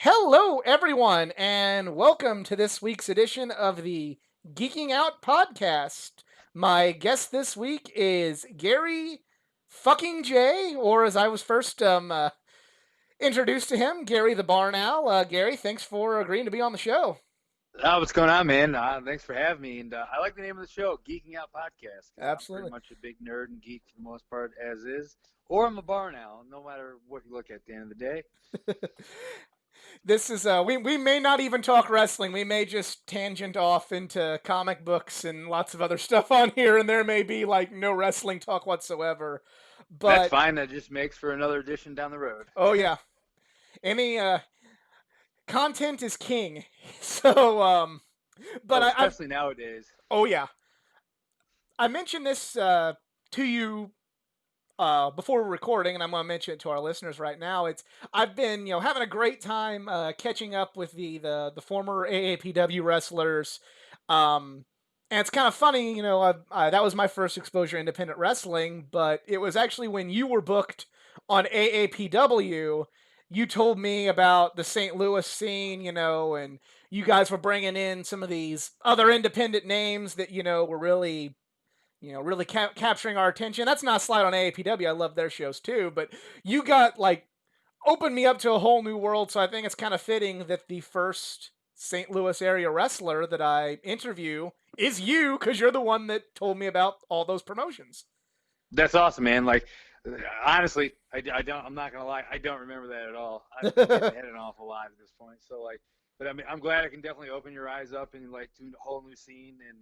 Hello, everyone, and welcome to this week's edition of the Geeking Out podcast. My guest this week is Gary fucking J, or as I was first introduced to him, Gary the Barn Owl. Gary, thanks for agreeing to be on the show. What's going on, man? Thanks for having me. And I like the name of the show, Geeking Out Podcast, because I'm pretty Absolutely. much a big nerd and geek for the most part, as is. Or I'm a barn owl, no matter what you look at the end of the day. This is we may not even talk wrestling. We may just tangent off into comic books and lots of other stuff on here, and there may be like no wrestling talk whatsoever. That's But fine. That just makes for another edition down the road. oh yeah, any content is king. So but Oh, I especially nowadays. oh yeah, I mentioned this to you before we're recording, and I'm going to mention it to our listeners right now. It's I've been having a great time catching up with the former AAPW wrestlers, and it's kind of funny. That was my first exposure to independent wrestling, but it was actually when you were booked on AAPW. You told me about the St. Louis scene, and you guys were bringing in some of these other independent names that were really capturing our attention. That's not a slight on AAPW. I love their shows too, but you got like opened me up to a whole new world. So I think it's kind of fitting that the first St. Louis area wrestler that I interview is you, because you're the one that told me about all those promotions. That's awesome, man. Like, honestly, I don't. I'm not gonna lie. I don't remember that at all. I've been getting hit an awful lot at this point. So like, but I mean, I'm glad I can definitely open your eyes up and like do a whole new scene. And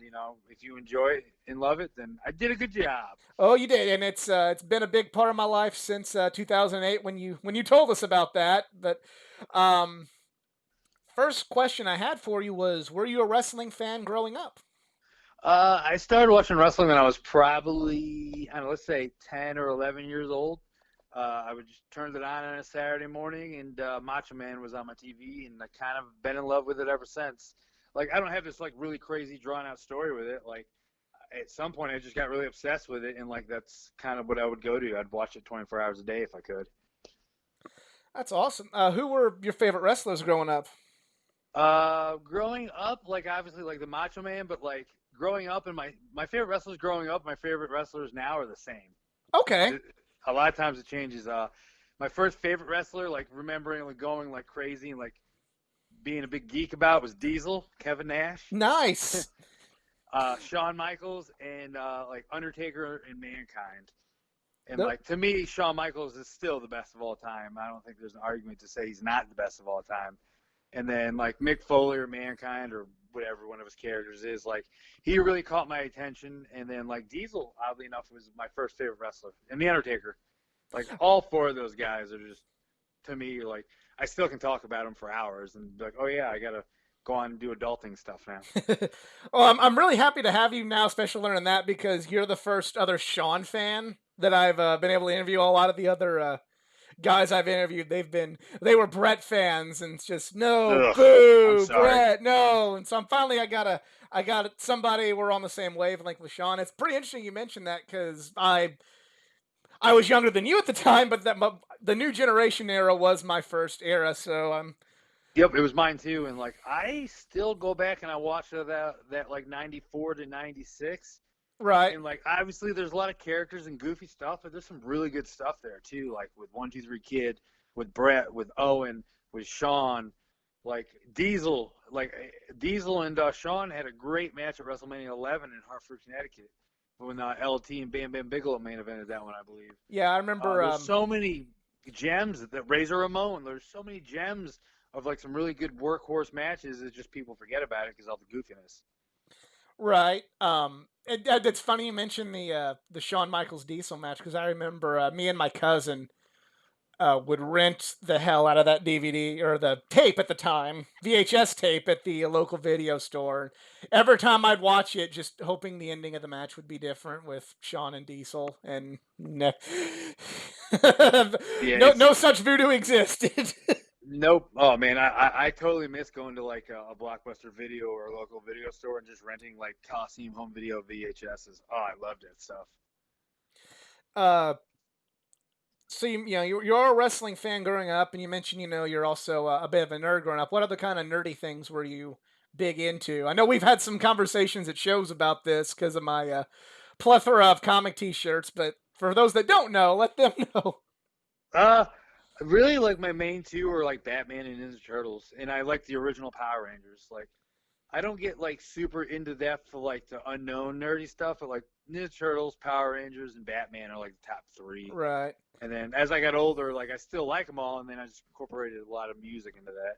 if you enjoy it and love it, then I did a good job. Oh, you did, and it's been a big part of my life since 2008 when you told us about that. But um, first question I had for you was, were you a wrestling fan growing up? I started watching wrestling when I was probably, I don't know, let's say 10 or 11 years old. I would just turn it on a Saturday morning, and Macho Man was on my TV, and I kind of been in love with it ever since. Like, I don't have this like really crazy drawn out story with it. Like, at some point, I just got really obsessed with it, and like that's kind of what I would go to. I'd watch it 24 hours a day if I could. That's awesome. Who were your favorite wrestlers growing up? Growing up, like obviously like the Macho Man, but like growing up and my favorite wrestlers growing up, my favorite wrestlers now are the same. Okay. It, a lot of times it changes. My first favorite wrestler, like remembering like going like crazy and like being a big geek about was Diesel, Kevin Nash, Nice. Shawn Michaels, and like Undertaker and Mankind. And Th- like to me, Shawn Michaels is still the best of all time. I don't think there's an argument to say he's not the best of all time. And then like Mick Foley or Mankind or whatever one of his characters is, like he really caught my attention. And then like Diesel, oddly enough, was my first favorite wrestler, and the Undertaker. Like all four of those guys are just to me like I still can talk about them for hours and be like, oh yeah, I gotta go on and do adulting stuff now. well, I'm really happy to have you now, especially learning that because you're the first other Sean fan that I've been able to interview. A lot of the other guys I've interviewed, they were Brett fans, and it's just no, Ugh, I'm boo, sorry. Brett, no. And so I got somebody we're on the same wavelength with Sean. It's pretty interesting you mentioned that because I was younger than you at the time, but the new generation era was my first era, so I'm Yep, it was mine too. And like I still go back and I watch that like 94 to 96. right. And like obviously there's a lot of characters and goofy stuff, but there's some really good stuff there too. Like with 1, 2, 3 Kid, with Brett, with Owen, with Sean, like Diesel. Like Diesel and Sean had a great match at WrestleMania 11 in Hartford, Connecticut, when LT and Bam Bam Bigelow main evented that one, I believe. Yeah, I remember. There's so many gems that Razor Ramon. There's so many gems of like some really good workhorse matches that just people forget about it because of all the goofiness. Right. It's funny you mentioned the Shawn Michaels Diesel match because I remember me and my cousin would rent the hell out of that DVD or the tape at the time, VHS tape at the local video store. Every time I'd watch it, just hoping the ending of the match would be different with Shawn and Diesel, and Yeah, no it's such voodoo existed. nope. Oh man, I totally miss going to like a Blockbuster video or a local video store and just renting like Coliseum home video VHSs. Oh, I loved it stuff. uh, So you're a wrestling fan growing up, and you mentioned you're also a bit of a nerd growing up. What other kind of nerdy things were you big into? I know we've had some conversations at shows about this because of my plethora of comic T-shirts, but for those that don't know, let them know. Uh, really, like my main two are like Batman and Ninja Turtles, and I like the original Power Rangers. Like, I don't get like super into depth for like the unknown nerdy stuff, but like Ninja Turtles, Power Rangers, and Batman are like the top three. Right. And then as I got older, like I still like them all, and then I just incorporated a lot of music into that.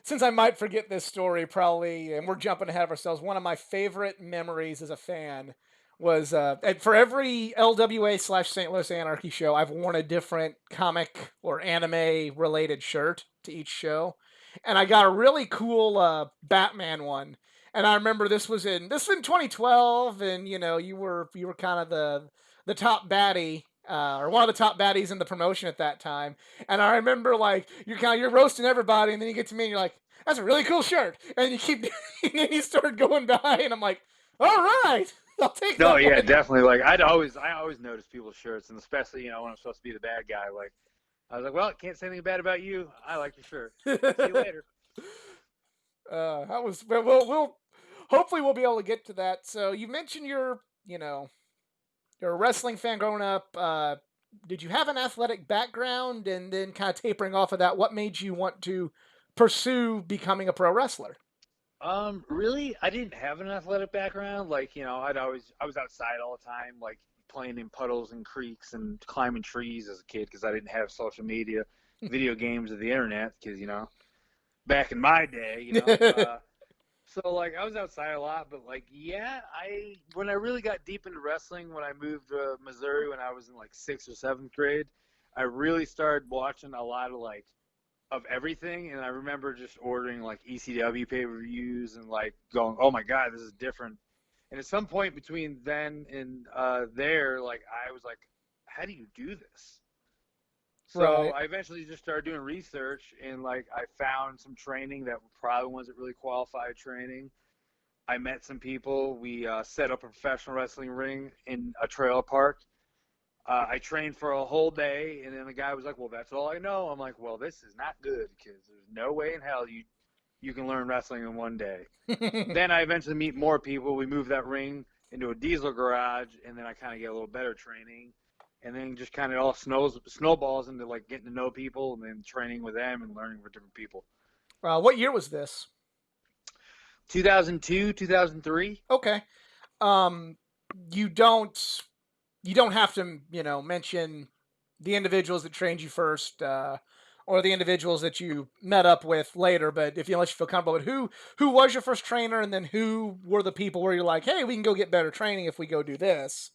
Since I might forget this story probably, and we're jumping ahead of ourselves. One of my favorite memories as a fan was for every LWA/slash St. Louis Anarchy show, I've worn a different comic or anime related shirt to each show, and I got a really cool Batman one. And I remember this was in 2012, and you were kind of the top baddie, or one of the top baddies in the promotion at that time. And I remember like you're roasting everybody, and then you get to me and you're like, "That's a really cool shirt," and you keep and you start going by, and I'm like, "All right, I'll take No, that yeah, one." definitely. Like I always notice people's shirts, and especially when I'm supposed to be the bad guy. Like I was like, well, can't say anything bad about you. I like your shirt. See you later. That was we'll hopefully we'll be able to get to that. So you mentioned you're a wrestling fan growing up. Did you have an athletic background, and then kind of tapering off of that, what made you want to pursue becoming a pro wrestler? Really, I didn't have an athletic background. Like, I was outside all the time, like playing in puddles and creeks and climbing trees as a kid because I didn't have social media, video games, or the internet. Because back in my day, so like I was outside a lot. But like, yeah, I when I really got deep into wrestling when I moved to Missouri when I was in like sixth or seventh grade, I really started watching a lot of everything, and I remember just ordering like ECW pay-per-views and like going, "Oh my god, this is different." And at some point between then and there, like I was like, "How do you do this?" So Right. I eventually just started doing research, and like I found some training that probably wasn't really qualified training. I met some people. We set up a professional wrestling ring in a trailer park. I trained for a whole day, and then the guy was like, "Well, that's all I know." I'm like, "Well, this is not good because there's no way in hell you can learn wrestling in one day." Then I eventually meet more people. We move that ring into a diesel garage, and then I kind of get a little better training, and then just kind of all snowballs into like getting to know people, and then training with them and learning with different people. What year was this? 2002, 2003. Okay. Um, you don't you don't have to mention the individuals that trained you first, or the individuals that you met up with later. But if you unless you feel comfortable, but who was your first trainer, and then who were the people where you're like, hey, we can go get better training if we go do this.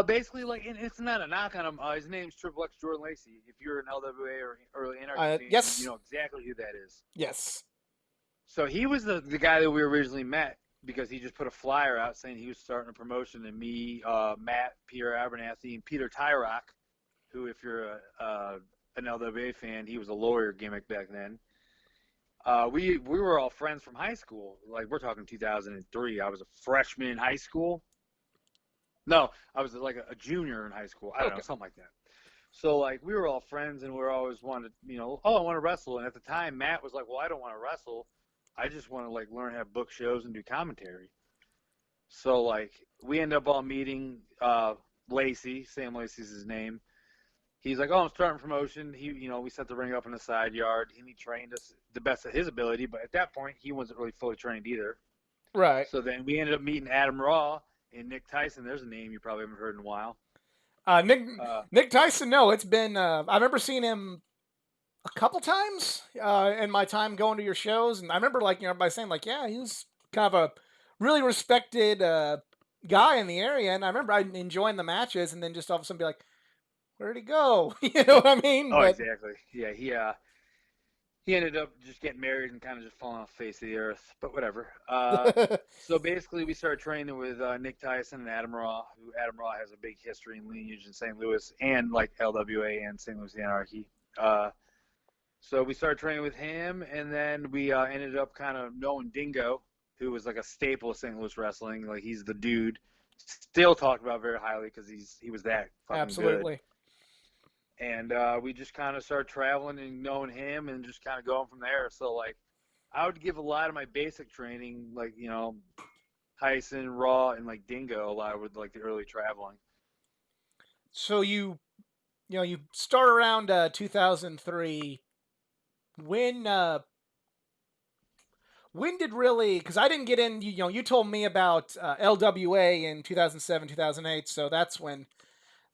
Basically, like, and it's not a knock on him. His name's Triple X Jordan Lacey. If you're an LWA or early Anarchy fan, you Yes, know exactly who that is. yes, So he was the guy that we originally met because he just put a flyer out saying he was starting a promotion, and me, Matt, Peter Abernathy, and Peter Tyrock, who, if you're an LWA fan, he was a lawyer gimmick back then. We were all friends from high school. Like we're talking 2003. I was a freshman in high school. No, I was like a junior in high school. I don't know, okay, something like that. So like we were all friends, and we were always wanted, oh, I want to wrestle. And at the time, Matt was like, well, I don't want to wrestle. I just want to like learn how to book shows and do commentary. So like we end up all meeting Lacey. Sam Lacey's his name. He's like, oh, I'm starting promotion. We set the ring up in the side yard, and he trained us the best of his ability. But at that point, he wasn't really fully trained either. right. So then we ended up meeting Adam Raw and Nick Tyson. There's a name you probably haven't heard in a while. Nick Uh, Nick Tyson. No, it's been. I remember seeing him a couple times in my time going to your shows, and I remember like everybody saying like, yeah, he was kind of a really respected guy in the area, and I remember I enjoying the matches, and then just all of a sudden be like, where'd he go? You know what I mean? oh, But exactly. Yeah, he ended up just getting married and kind of just falling off the face of the earth. But whatever. So basically, we started training with Nick Tyson and Adam Raw, who Adam Raw has a big history and lineage in St. Louis and like LWA and St. Louis Anarchy. So we started training with him, and then we ended up kind of knowing Dingo, who was like a staple of St. Louis wrestling. Like he's the dude. Still talked about very highly because he was that fucking good. Absolutely. And we just kind of started traveling and knowing him and just kind of going from there. So like I would give a lot of my basic training, like Tyson, Raw, and like Dingo, a lot with like the early traveling. So you start around 2003. When uh, when did really? Because I didn't get in. You told me about LWA in 2007, 2008. So that's when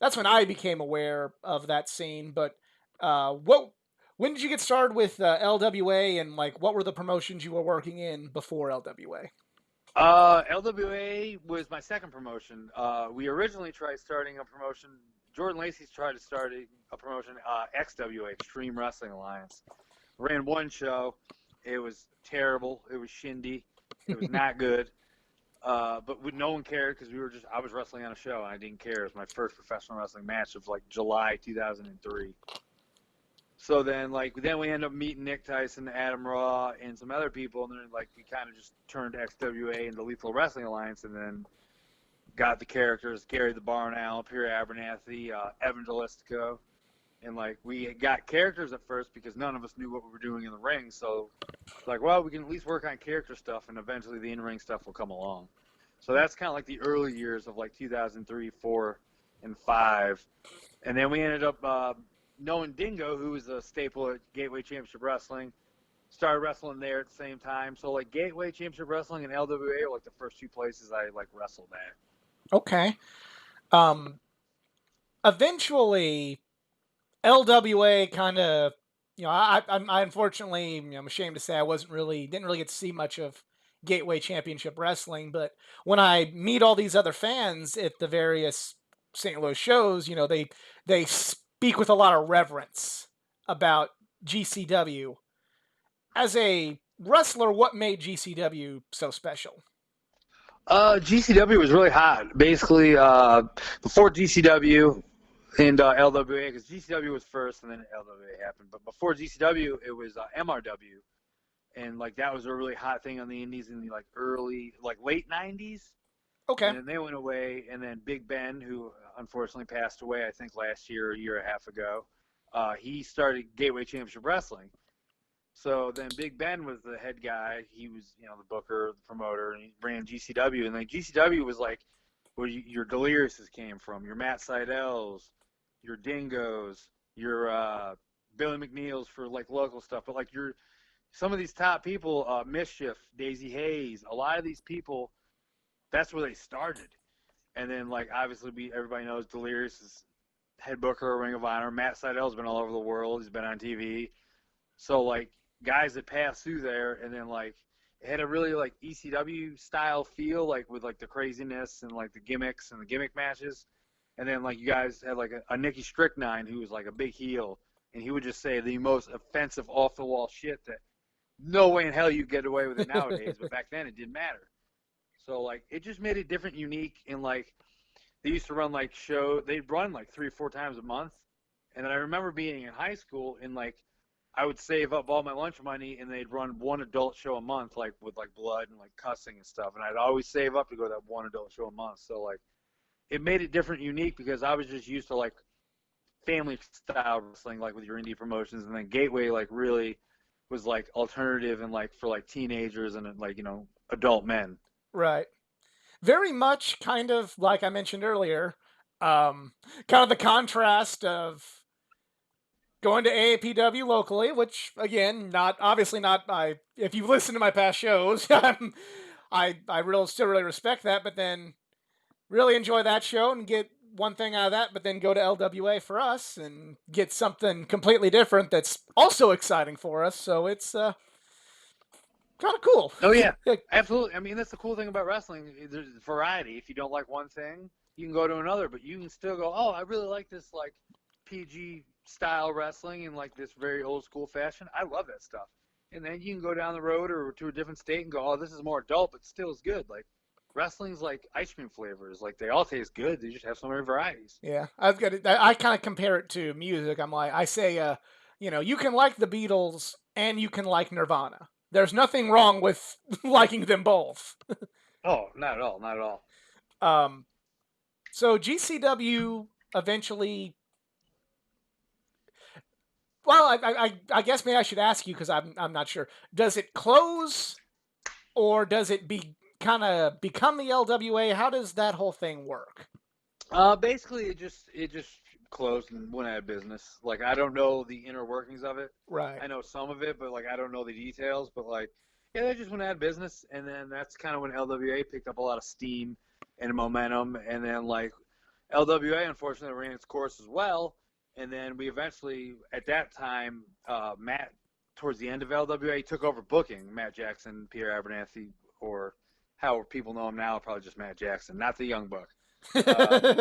I became aware of that scene. But what when did you get started with LWA, and like what were the promotions you were working in before LWA? LWA was my second promotion. We originally tried starting a promotion. Jordan Lacey's tried to start a promotion, XWA, Extreme Wrestling Alliance. Ran one show. It was terrible. It was shindy. It was not good. But no one cared because I was wrestling on a show and I didn't care. It was my first professional wrestling match of like July 2003. So then we end up meeting Nick Tyson, Adam Raw, and some other people, and then like we kind of just turned XWA into Lethal Wrestling Alliance, and then got the characters Gary the Barn Owl, Pierre Abernathy, Evan Delistico, and like we got characters at first because none of us knew what we were doing in the ring. So it's like, well, we can at least work on character stuff, and eventually the in-ring stuff will come along. So that's kind of like the early years of like 2003, 4, and 5, and then we ended up knowing Dingo, who was a staple at Gateway Championship Wrestling. Started wrestling there at the same time. So like Gateway Championship Wrestling and LWA are like the first two places I like wrestled at. Okay. Um, Eventually LWA kind of, I unfortunately, I'm ashamed to say I didn't really get to see much of Gateway Championship Wrestling, but when I meet all these other fans at the various St. Louis shows, they speak with a lot of reverence about GCW. As a wrestler, what made GCW so special? GCW was really hot. Basically, before GCW and LWA, because GCW was first and then LWA happened. But before GCW, it was MRW, and like that was a really hot thing on the Indies in the like early, like late '90s. Okay. And then they went away, and then Big Ben, who unfortunately passed away, I think last year or a year and a half ago, he started Gateway Championship Wrestling. So then Big Ben was the head guy. He was, the booker, the promoter, and he ran GCW. And like GCW was like where your Deliriouses came from, your Matt Seidels, your Dingoes, your Billy McNeils for like local stuff. But like some of these top people, Mischief, Daisy Hayes, a lot of these people, that's where they started. And then like obviously everybody knows Delirious is head booker, Ring of Honor. Matt Seidel's been all over the world. He's been on TV. So like guys that pass through there, and then like it had a really like ECW style feel, like with like the craziness and like the gimmicks and the gimmick matches. And then like you guys had like a Nikki Strychnine who was like a big heel, and he would just say the most offensive off the wall shit that no way in hell you get away with it nowadays. But back then it didn't matter. So like it just made it different, unique, and like they used to run like they'd run like 3 or 4 times a month. And then I remember being in high school and like I would save up all my lunch money and they'd run one adult show a month, like with like blood and like cussing and stuff. And I'd always save up to go to that one adult show a month. So like it made it different, unique because I was just used to like family style wrestling, like with your indie promotions, and then Gateway like really was like alternative and like for like teenagers and like adult men. Right. Very much kind of like I mentioned earlier, kind of the contrast of going to AAPW locally, which again, not obviously not. If you've listened to my past shows, still really respect that. But then really enjoy that show and get one thing out of that. But then go to LWA for us and get something completely different that's also exciting for us. So it's kind of cool. Oh yeah, absolutely. I mean, that's the cool thing about wrestling. There's variety. If you don't like one thing, you can go to another, but you can still go, oh, I really like this like PG style wrestling in like this very old school fashion. I love that stuff. And then you can go down the road or to a different state and go, oh, this is more adult, but still is good. Like wrestling's like ice cream flavors. Like they all taste good. They just have so many varieties. Yeah, I've got it. I kind of compare it to music. I say, you can like the Beatles and you can like Nirvana. There's nothing wrong with liking them both. Oh, not at all, not at all. So GCW eventually. Well, I guess maybe I should ask you because I'm not sure. Does it close or does it be kind of become the LWA? How does that whole thing work? Basically, it just closed and went out of business. Like I don't know the inner workings of it. Right. I know some of it, but like I don't know the details. But like, yeah, they just went out of business, and then that's kind of when LWA picked up a lot of steam and momentum, and then like LWA unfortunately ran its course as well, and then we eventually at that time Matt towards the end of LWA took over booking Matt Jackson, Pierre Abernathy, or how people know him now, probably just Matt Jackson, not the Young Buck. Um,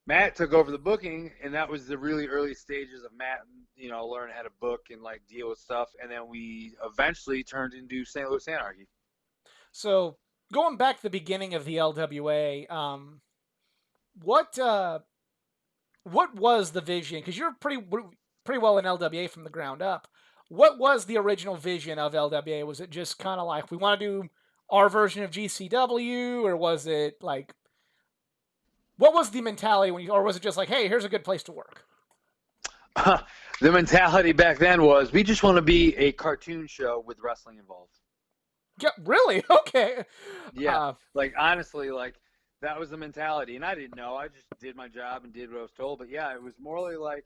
Matt took over the booking, and that was the really early stages of Matt, learning how to book and like deal with stuff. And then we eventually turned into St. Louis Anarchy. So going back to the beginning of the LWA, what what was the vision? Because you're pretty well in LWA from the ground up. What was the original vision of LWA? Was it just kind of like we want to do our version of GCW, or was it like what was the mentality when you, or was it just like, hey, here's a good place to work? The mentality back then was we just want to be a cartoon show with wrestling involved. Yeah, really? Okay. Yeah, Uh, like honestly, like that was the mentality, and I didn't know. I just did my job and did what I was told. But yeah, it was morely like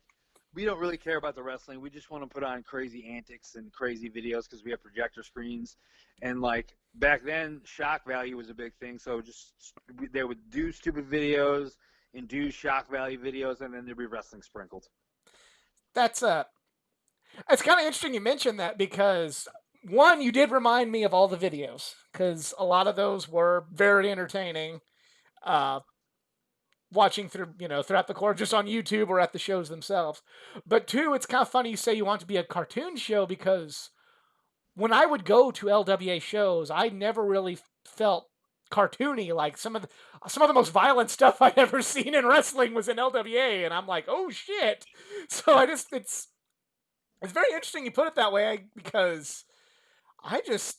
we don't really care about the wrestling. We just want to put on crazy antics and crazy videos because we have projector screens, and like back then, shock value was a big thing. So just they would do stupid videos and do shock value videos, and then there'd be wrestling sprinkled. that's it's kind of interesting you mentioned that because one, you did remind me of all the videos because a lot of those were very entertaining. Uh, Watching through throughout the course just on YouTube or at the shows themselves. But two, it's kind of funny you say you want to be a cartoon show because when I would go to LWA shows, I never really felt cartoony. Like some of the most violent stuff I'd ever seen in wrestling was in LWA, and I'm like, oh shit. So I just it's very interesting you put it that way because I just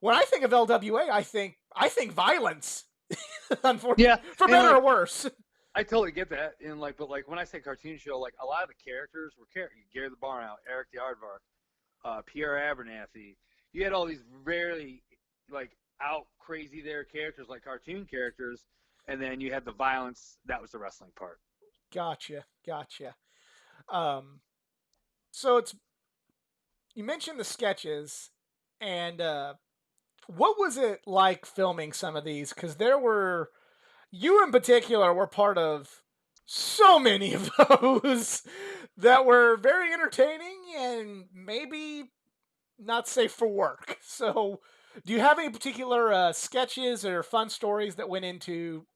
when I think of LWA, I think violence. Yeah, Unfortunately, for and better or like worse. I totally get that, and like, but like when I say cartoon show, like a lot of the characters were Gary the Barn Owl, Eric the Aardvark, Pierre Abernathy. You had all these very like out crazy there characters, like cartoon characters, and then you had the violence. That was the wrestling part. Gotcha. Um, so it's you mentioned the sketches, and what was it like filming some of these? Because there were you in particular were part of so many of those that were very entertaining and maybe not safe for work. So, do you have any particular sketches or fun stories that went into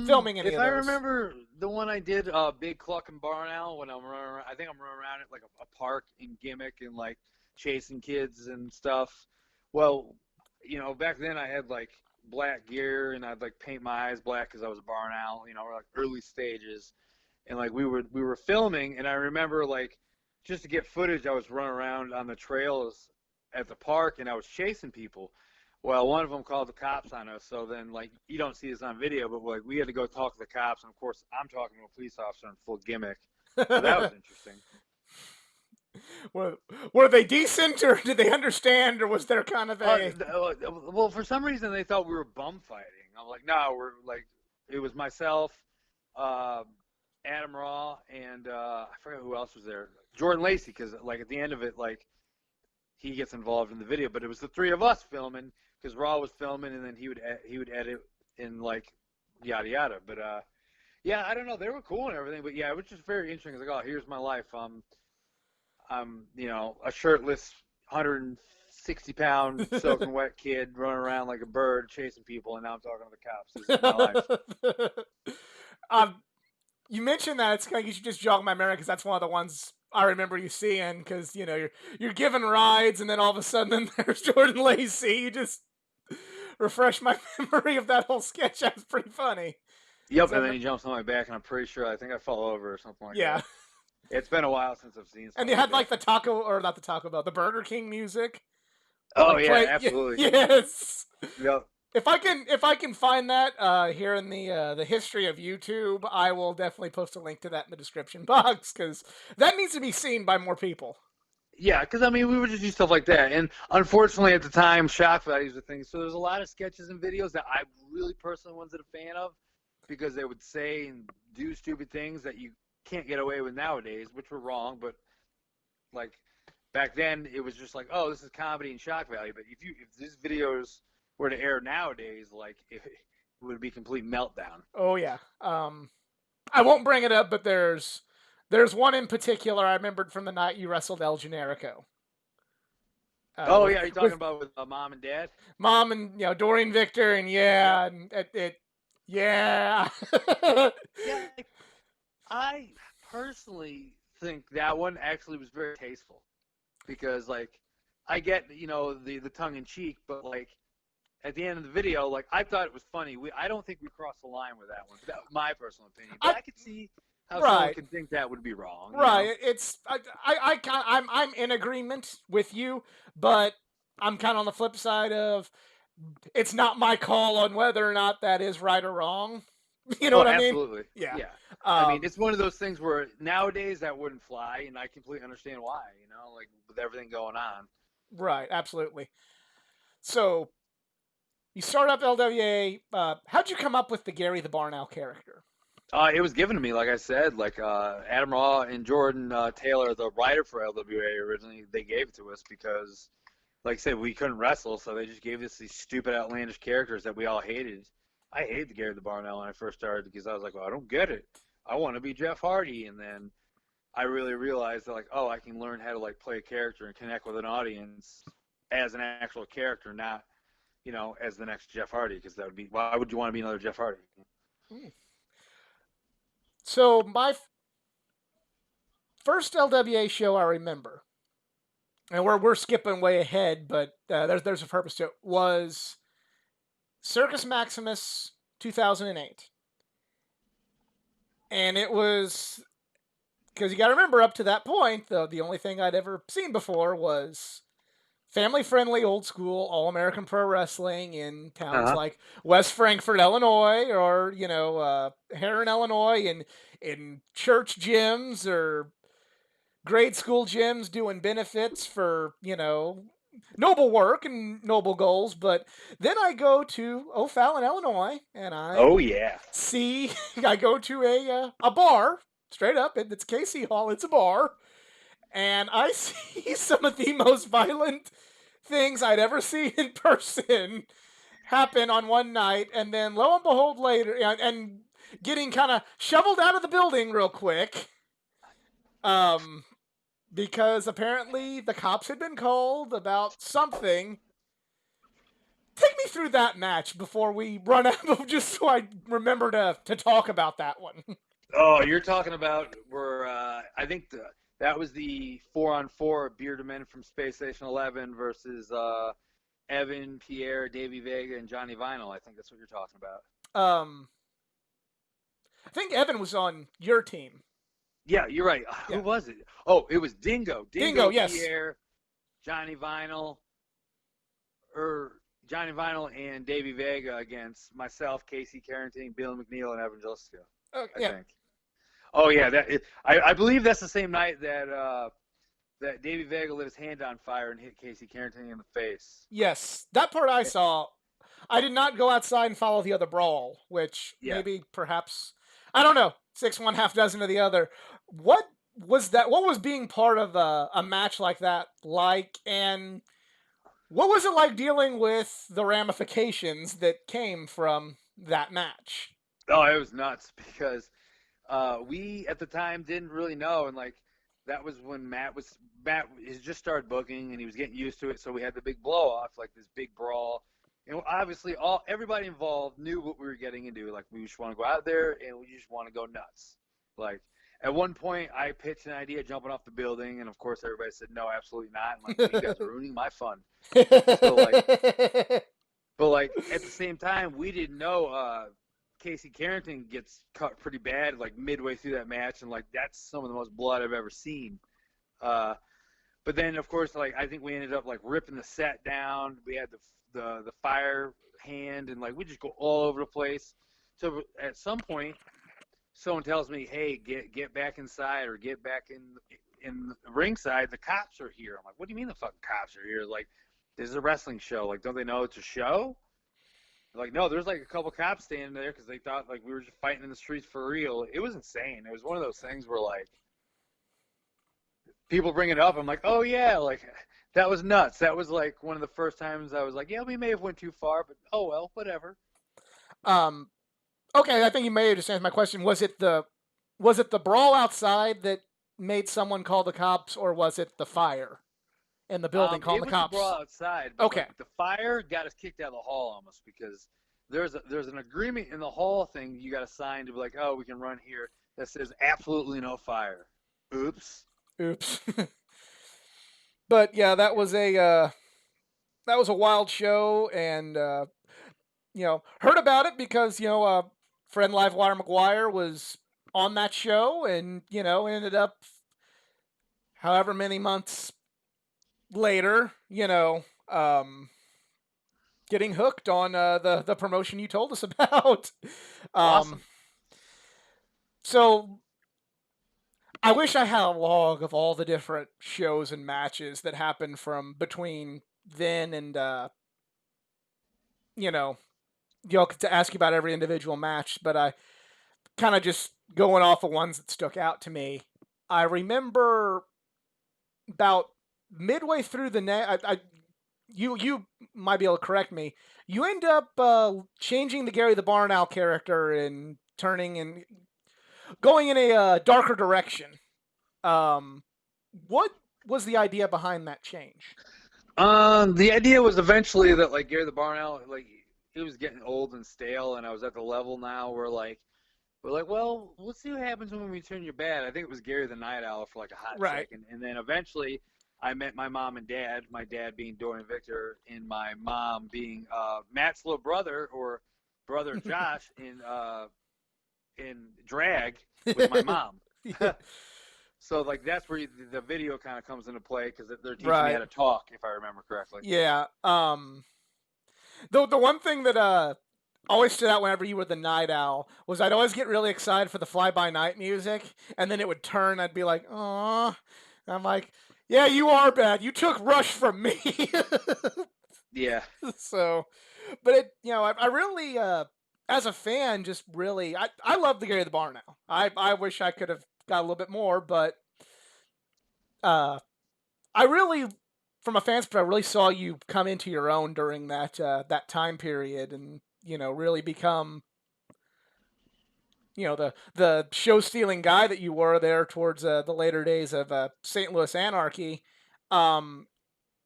filming any If of I those? remember the one I did, Big Cluck and Barn Owl, when I'm running around, I think I'm running around at like a park in Gimmick and like chasing kids and stuff. Well, back then I had like black gear and I'd like paint my eyes black because I was a barn owl. We're like early stages, and like we were filming, and I remember like just to get footage, I was running around on the trails at the park and I was chasing people. Well, one of them called the cops on us. So then, like, you don't see this on video, but like we had to go talk to the cops, and of course, I'm talking to a police officer in full gimmick. So that was interesting. were were they decent, or did they understand, or was there kind of a Well, for some reason they thought we were bum fighting. I'm like, no, we're like, it was myself, uh, Adam Raw, and I forgot who else was there. Jordan Lacey, because like at the end of it, like he gets involved in the video, but it was the three of us filming because Raw was filming, and then he would edit and like yada yada. But yeah, I don't know. They were cool and everything, but yeah, it was just very interesting. It's like, oh, here's my life. I'm a shirtless, 160-pound soaking wet kid running around like a bird chasing people, and now I'm talking to the cops. This is my life. um, you mentioned that it's kind of you should just jog my memory because that's one of the ones I remember you seeing because you're giving rides and then all of a sudden then there's Jordan Lacey. You just refresh my memory of that whole sketch. That was pretty funny. Yep, 'Cause and then he jumps on my back, and I'm pretty sure I think I fall over or something like yeah, that. It's been a while since I've seen and stuff they like had that. like the taco or not the Taco Bell, the Burger King music. Oh Like yeah, play absolutely. yes. Yep. if I can find that here in the history of YouTube, I will definitely post a link to that in the description box because that needs to be seen by more people. Yeah, because I mean, we would just do stuff like that, and unfortunately, at the time, shock values were things. So there's a lot of sketches and videos that I really personally wasn't a fan of because they would say and do stupid things that you can't get away with nowadays, which were wrong. But like back then, it was just like, oh, this is comedy and shock value. But if these videos were to air nowadays, like it would be complete meltdown. Oh yeah. I won't bring it up, but there's one in particular I remembered from the night you wrestled El Generico. Oh With yeah, you're talking with about with mom and dad. Mom and Dorian Victor and Yep. yeah, and it yeah. Yeah, like I personally think that one actually was very tasteful because like I get the tongue in cheek, but like at the end of the video, like I thought it was funny. I don't think we crossed the line with that one. But that was my personal opinion, but I I could see how someone right. could think that would be wrong. Right. It's I'm in agreement with you, but I'm kind of on the flip side of it's not my call on whether or not that is right or wrong. You know Oh, what I mean? absolutely. Yeah. Yeah. I mean, Um, it's one of those things where nowadays that wouldn't fly, and I completely understand why. Like with everything going on. right. Absolutely. So you start up LWA. How'd you come up with the Gary the Barn Owl character? It was given to me, like I said, like Adam Raw and Jordan Taylor, the writer for LWA originally, they gave it to us because, like I said, we couldn't wrestle, so they just gave us these stupid, outlandish characters that we all hated. I hated the Gary the Barnell when I first started because I was like, well, I don't get it. I want to be Jeff Hardy, and then I really realized that, like, oh, I can learn how to like play a character and connect with an audience as an actual character, not as the next Jeff Hardy, because that would be why would you want to be another Jeff Hardy? Hmm. So my first LWA show I remember, and we're skipping way ahead, but there's a purpose to it. Was Circus Maximus 2008, and it was because you got to remember up to that point, the only thing I'd ever seen before was family friendly, old school, all American pro wrestling in Uh towns huh. like West Frankfort, Illinois, or Heron, Illinois, in church gyms or grade school gyms doing benefits for noble work and noble goals. But then I go to O'Fallon, Illinois, and I Oh yeah. see I go to a bar straight up. It's Casey Hall. It's a bar, and I see some of the most violent things I'd ever seen in person happen on one night, and then lo and behold, later, and getting kind of shoveled out of the building real quick. Um, because apparently the cops had been called about something. Take me through that match before we run out of just so I remember to talk about that one. Oh, you're talking about where I think that was the 4-on-4 bearded men from Space Station 11 versus Evan, Pierre, Davey Vega, and Johnny Vinyl. I think that's what you're talking about. um, I think Evan was on your team. Yeah, you're right. Who Yeah, was it? Oh, it was Dingo. Dingo. Dingo, Yes, Pierre, Johnny Vinyl, or Johnny Vinyl and Davey Vega against myself, Casey Carrington, Bill McNeil, and Evan Jalisco, I yeah, think. Oh yeah, I believe that's the same night that that Davey Vega lit his hand on fire and hit Casey Carrington in the face. yes. That part I Eh, saw. I did not go outside and follow the other brawl, which Yeah. maybe perhaps I don't know. Six one, half dozen of the other. What was that? What was being part of a match like that like? And what was it like dealing with the ramifications that came from that match? Oh, it was nuts because we at the time didn't really know, and like that was when Matt has just started booking and he was getting used to it, so we had the big blow off, like this big brawl. And obviously, everybody involved knew what we were getting into. Like we just want to go out there and we just want to go nuts. Like at one point, I pitched an idea jumping off the building, and of course, everybody said no, absolutely not. And like, well, you guys are ruining my fun. So like, but like at the same time, we didn't know Casey Carrington gets cut pretty bad like midway through that match, and like that's some of the most blood I've ever seen. Uh, but then of course like I think we ended up like ripping the set down. We had the fire hand and like we just go all over the place. So at some point someone tells me, "Hey, get back inside or get back in the ringside. The cops are here." I'm like, "What do you mean the fucking cops are here? Like, this is a wrestling show. Like, don't they know it's a show?" They're like, no, there's like a couple cops standing there because they thought like we were just fighting in the streets for real. It was insane. It was one of those things where like people bring it up. I'm like, oh yeah, like that was nuts. That was like one of the first times I was like, yeah, we may have went too far, but oh well, whatever. Um, okay, I think you may have just answered my question. Was it the brawl outside that made someone call the cops, or was it the fire in the building calling It the was the cops? brawl outside, but Okay, like the fire got us kicked out of the hall almost because there's an agreement in the hall thing you got to sign to be like, oh, we can run here that says absolutely no fire. Oops. oops. But yeah, that was a wild show, and heard about it because friend Livewire McGuire was on that show, and ended up however many months later, getting hooked on the promotion you told us about. um, Awesome. so I wish I had a log of all the different shows and matches that happened from between then and you know to ask you about every individual match, but I kind of just going off of ones that stuck out to me. I remember about midway through the net. You might be able to correct me. You end up changing the Gary the Barn Owl character and turning and going in a darker direction. Um, what was the idea behind that change? The idea was eventually that like Gary the Barn Owl, like he was getting old and stale, and I was at the level now where like we're like, well, let's see what happens when we turn you bad. I think it was Gary the Night Owl for like a hot Right. second, and then eventually I met my mom and dad. My dad being Dorian Victor, and my mom being Matt's little brother or brother Josh in drag with my mom. So like that's where the video kind of comes into play because they're teaching me how Right. to talk, if I remember correctly. Yeah. The one thing that always stood out whenever you were the night owl was I'd always get really excited for the fly by night music, and then it would turn. I'd be like, "Aw," I'm like, "Yeah, you are bad. You took Rush from me." Yeah. So, but I really, as a fan, just really, I love the Gary the Barn now. I wish I could have got a little bit more, but uh, I really, from a fan's perspective, I really saw you come into your own during that time period, and really become the show stealing guy that you were there towards the later days of St. Louis Anarchy. Um,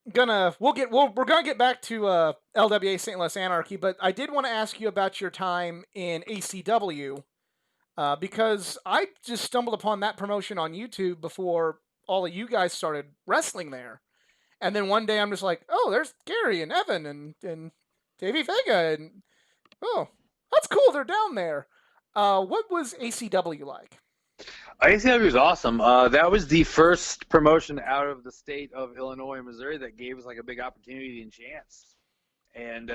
we're gonna get back to LWA St. Louis Anarchy, but I did want to ask you about your time in ACW because I just stumbled upon that promotion on YouTube before all of you guys started wrestling there. And then one day I'm just like, oh, there's Gary and Evan and Davey Vega, and oh, that's cool. They're down there. What was ACW like? ICW was awesome. That was the first promotion out of the state of Illinois and Missouri that gave us like a big opportunity and chance. And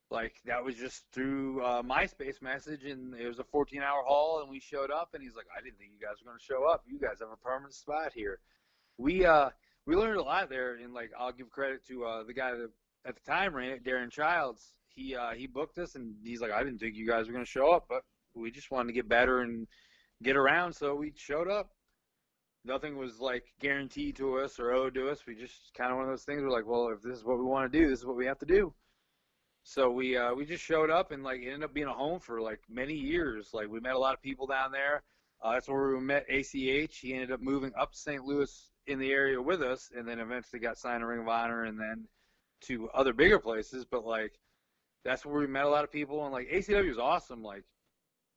like that was just through MySpace message, and it was a 14-hour haul, and we showed up, and he's like, I didn't think you guys were going to show up. You guys have a permanent spot here. We uh we learned a lot there, and like I'll give credit to the guy that at the time ran it, Darren Childs. He booked us, and he's like, I didn't think you guys were going to show up, but we just wanted to get better and get around, so we showed up. Nothing was like guaranteed to us or owed to us. We just kind of one of those things. We're like, well, if this is what we want to do, this is what we have to do. So we just showed up, and like it ended up being a home for like many years. Like we met a lot of people down there. That's where we met ACH. He ended up moving up to St. Louis in the area with us, and then eventually got signed to Ring of Honor, and then to other bigger places. But like that's where we met a lot of people, and like ACW was awesome. Like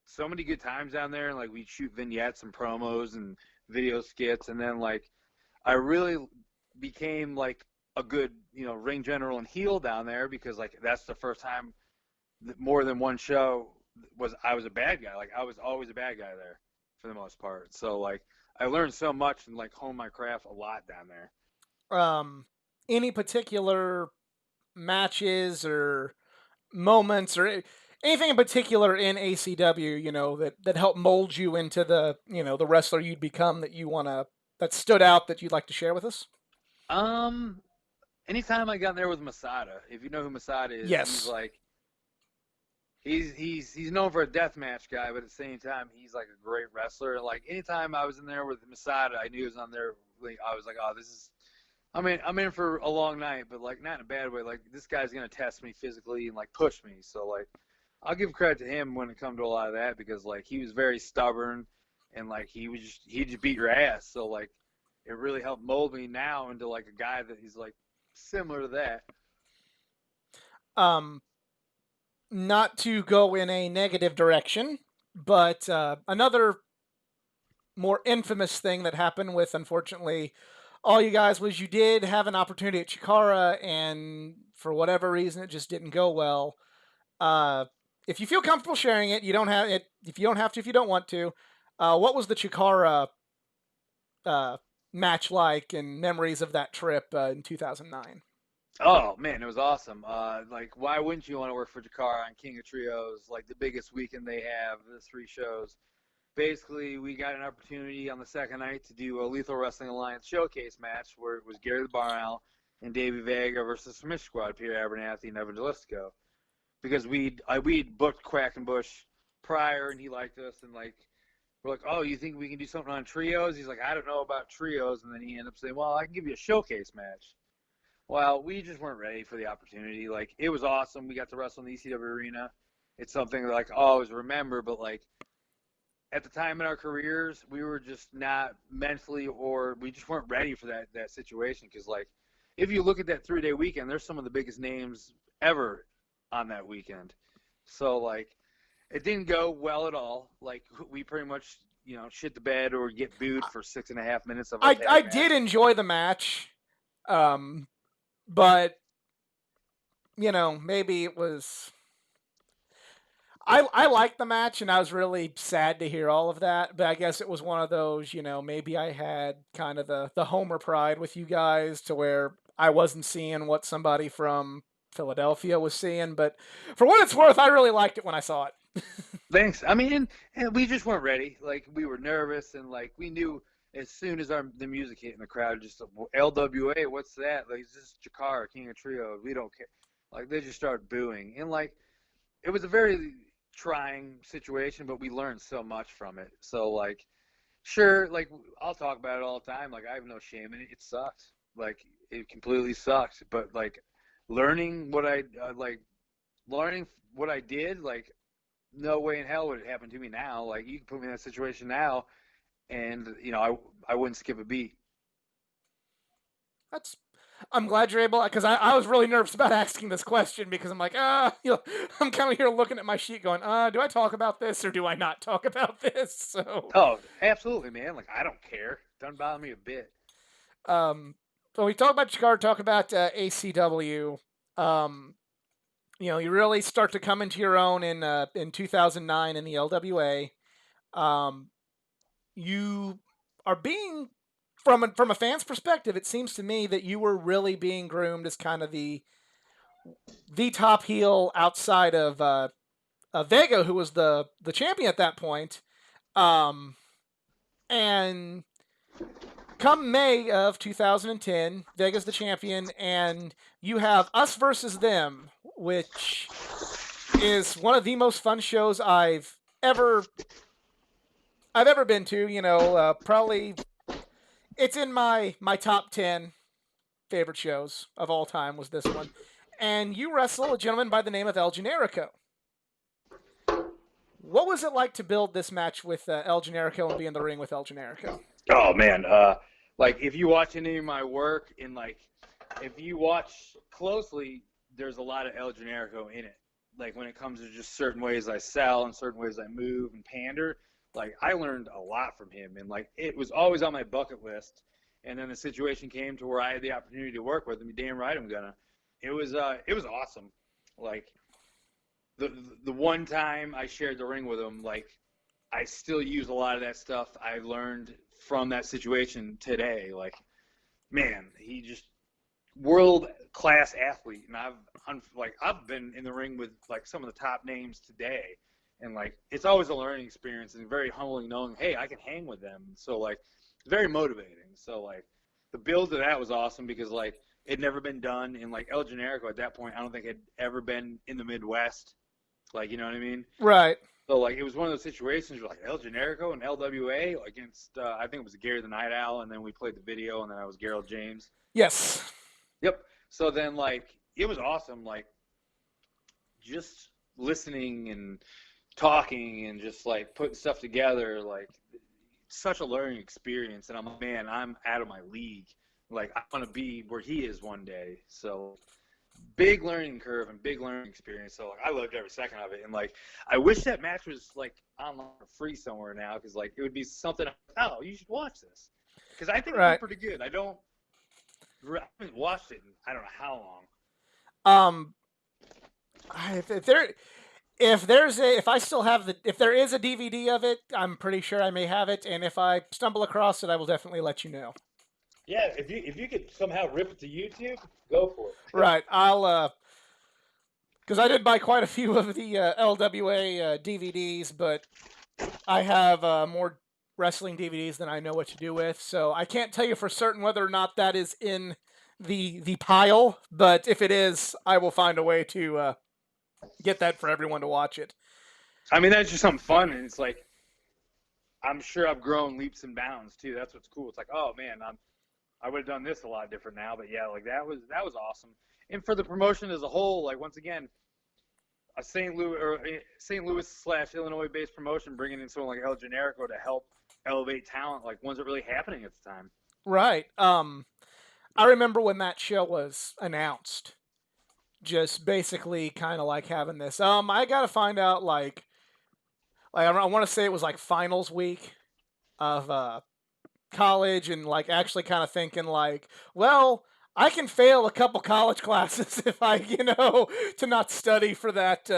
so many good times down there, and like we'd shoot vignettes and promos and video skits, and then like I really became like a good ring general and heel down there because like that's the first time more than one show was I was a bad guy. Like I was always a bad guy there for the most part. So like I learned so much and like honed my craft a lot down there. Um, any particular matches or moments or anything in particular in ACW, that helped mold you into the wrestler you'd become that you want to that stood out that you'd like to share with us? Um, anytime I got in there with Masada, if you know who Masada is, he's Yes. like he's known for a death match guy, but at the same time, he's like a great wrestler. Like anytime I was in there with Masada, I knew he was on there. Like, I was like, oh, this is. I mean, I'm in for a long night, but like not in a bad way. Like this guy's gonna test me physically and like push me. So like, I'll give credit to him when it comes to a lot of that because like he was very stubborn and like he just beat your ass. So like, it really helped mold me now into like a guy that he's like similar to that. Um, Not to go in a negative direction, but another more infamous thing that happened with, unfortunately, all you guys was you did have an opportunity at Chikara, and for whatever reason, it just didn't go well. Uh, if you feel comfortable sharing it, you don't have it. If you don't have to, if you don't want to, what was the Chikara uh, match like, and memories of that trip in 2009? Oh man, it was awesome. Like, why wouldn't you want to work for Jakar on King of Trios? Like the biggest weekend they have, the three shows. Basically, we got an opportunity on the second night to do a Lethal Wrestling Alliance showcase match where it was Gary the Barn Owl and Davey Vega versus Submission Squad, Peter Abernathy and Evan Jalisco. Because we'd booked Quackenbush prior and he liked us and like we're like, oh, you think we can do something on trios? He's like, I don't know about trios, and then he ended up saying, well, I can give you a showcase match. Well, we just weren't ready for the opportunity. Like it was awesome. We got to wrestle in the ECW arena. It's something that, like I always remember, but like at the time in our careers, we were just not mentally or we just weren't ready for that situation because like if you look at that 3-day weekend, there's some of the biggest names ever on that weekend. So like it didn't go well at all. Like we pretty much shit the bed or get booed for 6.5 minutes of our I tag did match. enjoy the match, um, but maybe it was. I liked the match, and I was really sad to hear all of that. But I guess it was one of those, maybe I had kind of the homer pride with you guys to where I wasn't seeing what somebody from Philadelphia was seeing. But for what it's worth, I really liked it when I saw it. Thanks. I mean, and we just weren't ready. Like we were nervous, and like we knew as soon as the music hit in the crowd, just LWA, what's that? Like it's just Jakar, King of Trio. We don't care. Like they just started booing, and like it was a very trying situation, but we learned so much from it. So like, sure, like I'll talk about it all the time. Like I have no shame in it. It sucked. Like it completely sucked. But like learning what I learning what I did, like no way in hell would it happen to me now. Like you can put me in that situation now, and I wouldn't skip a beat. That's. I'm glad you're able, because I was really nervous about asking this question because I'm like, I'm kind of here looking at my sheet going, do I talk about this or do I not talk about this? So, Oh, absolutely, man. Like I don't care. Doesn't bother me a bit. um, so we talk about Chicago, talk about ACW. Um, you really start to come into your own in 2009 in the LWA. Um, you are being from a fan's perspective. It seems to me that you were really being groomed as kind of the top heel outside of Vega, who was the champion at that point. Um, and come May of 2010, Vega's the champion, and you have Us versus Them, which is one of the most fun shows I've ever been to. Probably it's in my top 10 favorite shows of all time. Was this one? And you wrestle a gentleman by the name of El Generico. What was it like to build this match with El Generico and be in the ring with El Generico? Oh man, like if you watch any of my work and like if you watch closely, there's a lot of El Generico in it. Like when it comes to just certain ways I sell and certain ways I move and pander, like I learned a lot from him and like it was always on my bucket list. And then the situation came to where I had the opportunity to work with him. Damn right I'm gonna. It was awesome. Like the one time I shared the ring with him, like I still use a lot of that stuff I learned from that situation today. Like man, he just world class athlete, and I've been in the ring with like some of the top names today, and like it's always a learning experience and very humbling knowing, hey, I can hang with them. So like it's very motivating. So like the build to that was awesome because like it'd never been done in like El Generico at that point. I don't think had ever been in the Midwest. Like you know what I mean? Right. So like it was one of those situations where like El Generico and LWA against I think it was Gary the Night Owl, and then we played the video, and then I was Gerald James. Yes. Yep. So then like it was awesome, like just listening and talking and just like putting stuff together, like such a learning experience. And I'm like, man, I'm out of my league. Like I want to be where he is one day. So big learning curve and big learning experience. So like, I loved every second of it. And like I wish that match was like online or free somewhere now because like it would be something. Oh, you should watch this because I think it did Right. pretty good. I haven't watched it in I don't know how long. Um, if I still have if there is a DVD of it, I'm pretty sure I may have it, and if I stumble across it, I will definitely let you know. Yeah, if you could somehow rip it to YouTube, go for it. Right. Because I did buy quite a few of the LWA DVDs, but I have more wrestling DVDs than I know what to do with, so I can't tell you for certain whether or not that is in the pile. But if it is, I will find a way to get that for everyone to watch it. I mean, that's just something fun, and it's like I'm sure I've grown leaps and bounds too. That's what's cool. It's like, oh man, I would have done this a lot different now, but yeah, like that was awesome. And for the promotion as a whole, like once again, a St. Louis slash Illinois based promotion, bringing in someone like El Generico to help elevate talent, like wasn't really happening at the time. Right. I remember when that show was announced. Just basically kind of like having this. I gotta find out I want to say it was like finals week of college, and like actually kind of thinking like, well, I can fail a couple college classes if I, to not study for that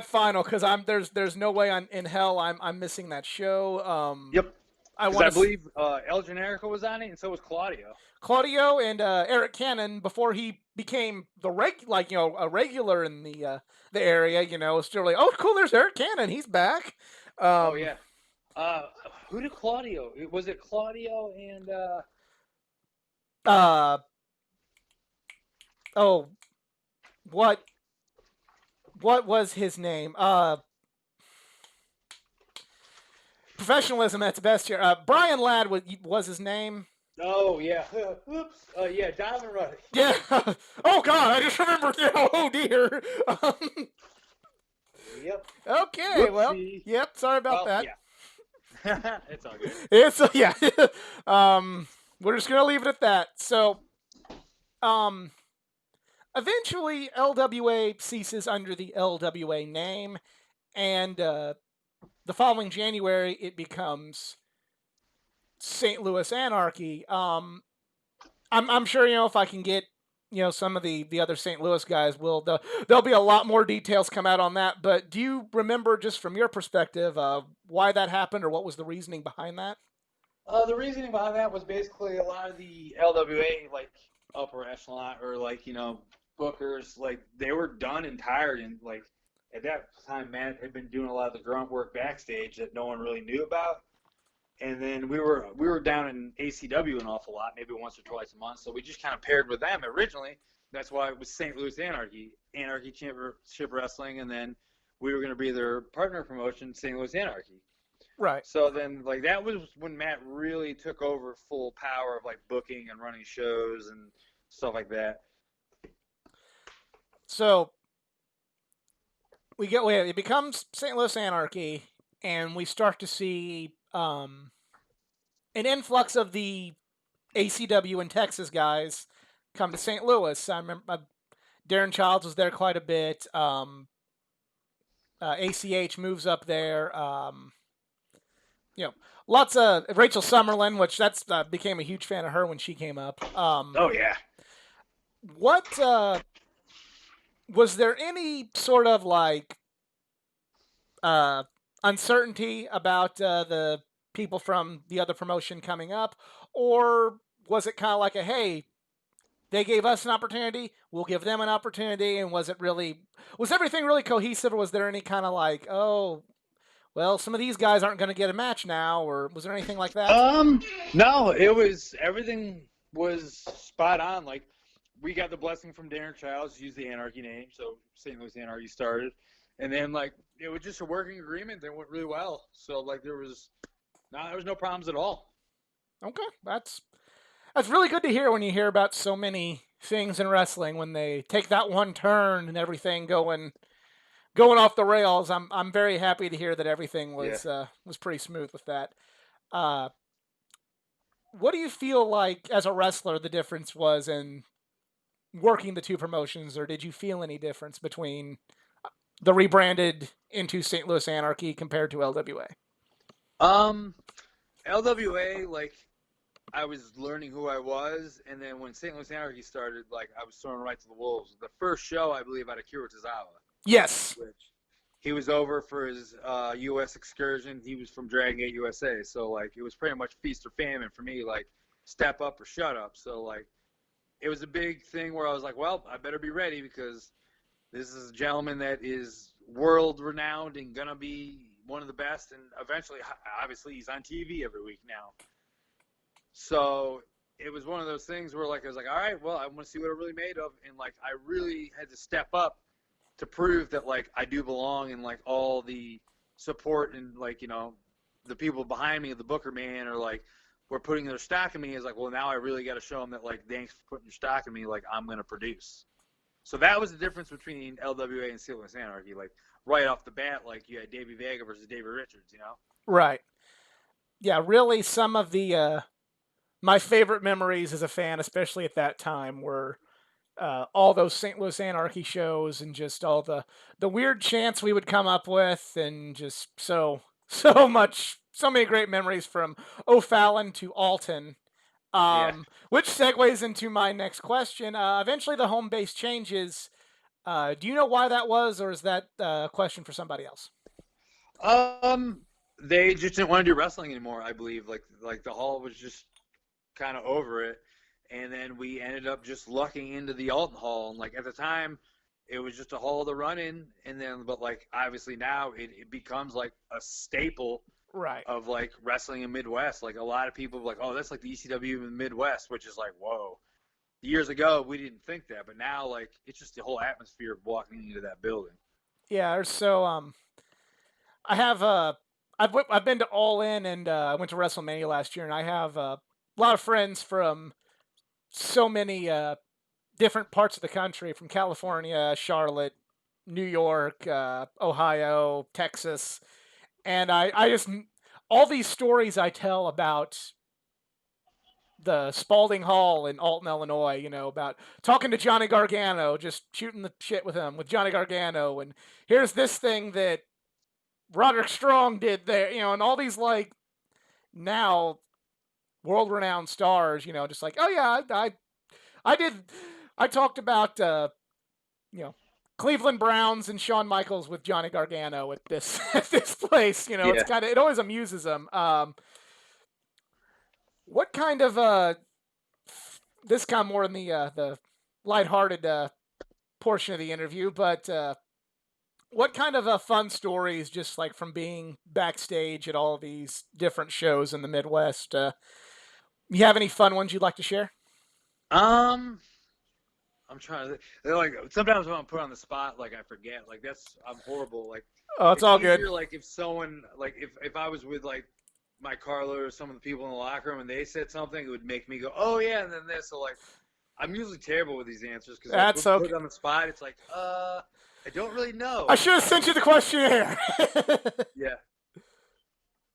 final because there's no way I'm in hell I'm missing that show. Yep, I because want I to believe El Generico was on it, and so was Claudio. Claudio and Eric Cannon before he became a regular in the area. Still like, oh cool, there's Eric Cannon, he's back. Oh Um, yeah. Who did Claudio? Was it Claudio and uh, oh, what was his name? Professionalism at its best here. Brian Ladd was his name. Oh yeah. Oops. Yeah, Donovan Ruddock. Yeah. Oh God, I just remembered. Oh dear. Yep. Okay. Well. Whoopsie. Yep. Sorry about Well, that. yeah. It's all good. It's yeah. We're just gonna leave it at that. So, um, eventually, LWA ceases under the LWA name, and the following January, it becomes St. Louis Anarchy. I'm sure if I can get some of the other St. Louis guys there'll be a lot more details come out on that. But do you remember just from your perspective why that happened or what was the reasoning behind that? The reasoning behind that was basically a lot of the LWA like upper echelon or like bookers like they were done and tired and like at that time Matt had been doing a lot of the grunt work backstage that no one really knew about. And then we were down in ACW an awful lot, maybe once or twice a month. So we just kind of paired with them originally. That's why it was St. Louis Anarchy Championship Wrestling, and then we were going to be their partner promotion, St. Louis Anarchy. Right. So then, like that was when Matt really took over full power of like booking and running shows and stuff like that. So it becomes St. Louis Anarchy, and we start to see an influx of the ACW and Texas guys come to St. Louis. I remember Darren Childs was there quite a bit. ACH moves up there. Lots of Rachel Summerlin, which that's became a huge fan of her when she came up. Oh yeah. What was there any sort of like uncertainty about the people from the other promotion coming up, or was it kind of like a, hey, they gave us an opportunity, we'll give them an opportunity, and was everything really cohesive, or was there any kind of like, oh, well, some of these guys aren't going to get a match now, or was there anything like that? No, it was everything was spot on. Like we got the blessing from Darren Childs to use the Anarchy name, so St. Louis Anarchy started, and then like it was just a working agreement that went really well. So like there was no problems at all. Okay, that's really good to hear when you hear about so many things in wrestling when they take that one turn and everything going off the rails. I'm very happy to hear that everything Yeah. was pretty smooth with that. Uh, what do you feel like as a wrestler the difference was in working the two promotions, or did you feel any difference between the rebranded into St. Louis Anarchy compared to LWA? Um, LWA, like I was learning who I was, and then when St. Louis Anarchy started, like I was thrown right to the wolves. The first show, I believe, out of Kira Tozawa, Yes. which he was over for his U.S. excursion. He was from Dragon Gate USA, so like it was pretty much feast or famine for me. Like step up or shut up. So like it was a big thing where I was like, well, I better be ready because this is a gentleman that is world renowned and gonna be one of the best, and eventually, obviously, he's on TV every week now. So it was one of those things where like I was like, all right, well, I want to see what I'm really made of, and like I really had to step up to prove that like I do belong, and like all the support and like the people behind me, the Booker man, are like were putting their stock in me. Is like, well, now I really got to show them that like thanks for putting your stock in me, like I'm gonna produce. So that was the difference between LWA and St. Louis Anarchy. Like right off the bat, like you had Davey Vega versus David Richards. Right. Yeah, really some of the my favorite memories as a fan, especially at that time, were all those St. Louis Anarchy shows and just all the weird chants we would come up with, and just so many great memories from O'Fallon to Alton. Yeah. Which segues into my next question. Eventually, the home base changes. Do you know why that was, or is that a question for somebody else? Um, they just didn't want to do wrestling anymore. I believe like the hall was just kind of over it, and then we ended up just lucking into the Alton Hall. And like at the time, it was just a hall to run in, and then but like obviously now it becomes like a staple Right. of like wrestling in Midwest. Like a lot of people are like, oh, that's like the ECW in the Midwest, which is like, whoa. Years ago, we didn't think that, but now like it's just the whole atmosphere of walking into that building. Yeah. So I have I've been to All In, and I went to WrestleMania last year, and I have a lot of friends from so many different parts of the country, from California, Charlotte, New York, Ohio, Texas, and I just all these stories I tell about the Spalding Hall in Alton, Illinois, about talking to Johnny Gargano, just shooting the shit with him, with Johnny Gargano, and here's this thing that Roderick Strong did there, and all these like now world renowned stars, just like, oh yeah, I did, I talked about, you know, Cleveland Browns and Shawn Michaels with Johnny Gargano at this at this place. It's Yeah. it always amuses them. What kind of this kind of more in the lighthearted portion of the interview, but what kind of fun stories, just like from being backstage at all these different shows in the Midwest? You have any fun ones you'd like to share? Um, I'm trying to. They're like sometimes when I'm put on the spot, like I forget. Like I'm horrible. Like Oh, it's it's all good. easier. Like if someone like if I was with like my Carla or some of the people in the locker room and they said something, it would make me go, oh yeah, and then this. So like I'm usually terrible with these answers because like That's when okay. put on the spot, it's like I don't really I know. should have sent you the questionnaire. Yeah.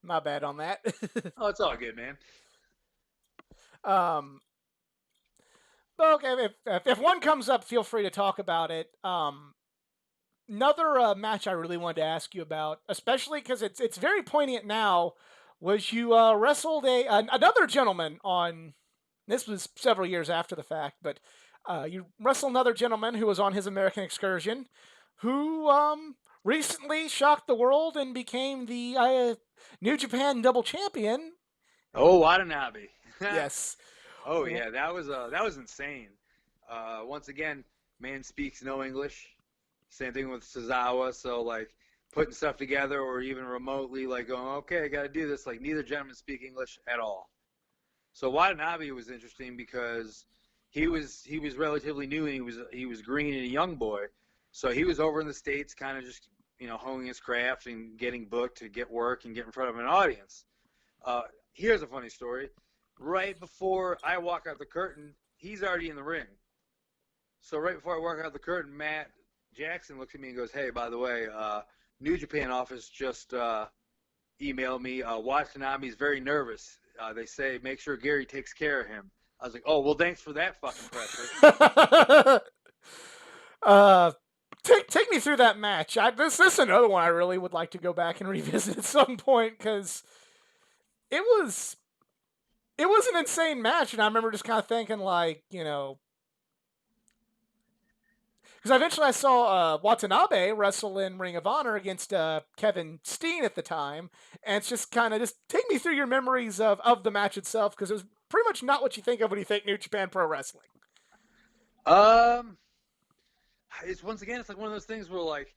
My bad on that. Oh, it's all good, man. um, okay, if one comes up, feel free to talk about it. Another match I really wanted to ask you about, especially because it's very poignant now, was you wrestled another gentleman on. This was several years after the fact, but you wrestled another gentleman who was on his American excursion, who recently shocked the world and became the New Japan Double Champion. Oh, Watanabe. Yes. Oh yeah, that was insane. Once again, man speaks no English. Same thing with Sazawa. So like putting stuff together or even remotely like going, okay, I got to do this. Like neither gentleman speak English at all. So Watanabe was interesting because he was relatively new and he was green and a young boy. So he was over in the States, kind of just honing his craft and getting booked to get work and get in front of an audience. Uh, Here's a funny story. Right before I walk out the curtain, he's already in the ring. So right before I walk out the curtain, Matt Jackson looks at me and goes, "Hey, by the way, New Japan office just emailed me. Watanabe's very nervous. They say make sure Gary takes care of him." I was like, "Oh, well, thanks for that fucking pressure." uh, take me through that match. This is another one I really would like to go back and revisit at some point because it was it was an insane match, and I remember just kind of thinking like because eventually I saw Watanabe wrestle in Ring of Honor against Kevin Steen at the time, and it's just kind of just take me through your memories of the match itself because it was pretty much not what you think of when you think New Japan Pro Wrestling. Um, it's once again, it's like one of those things where like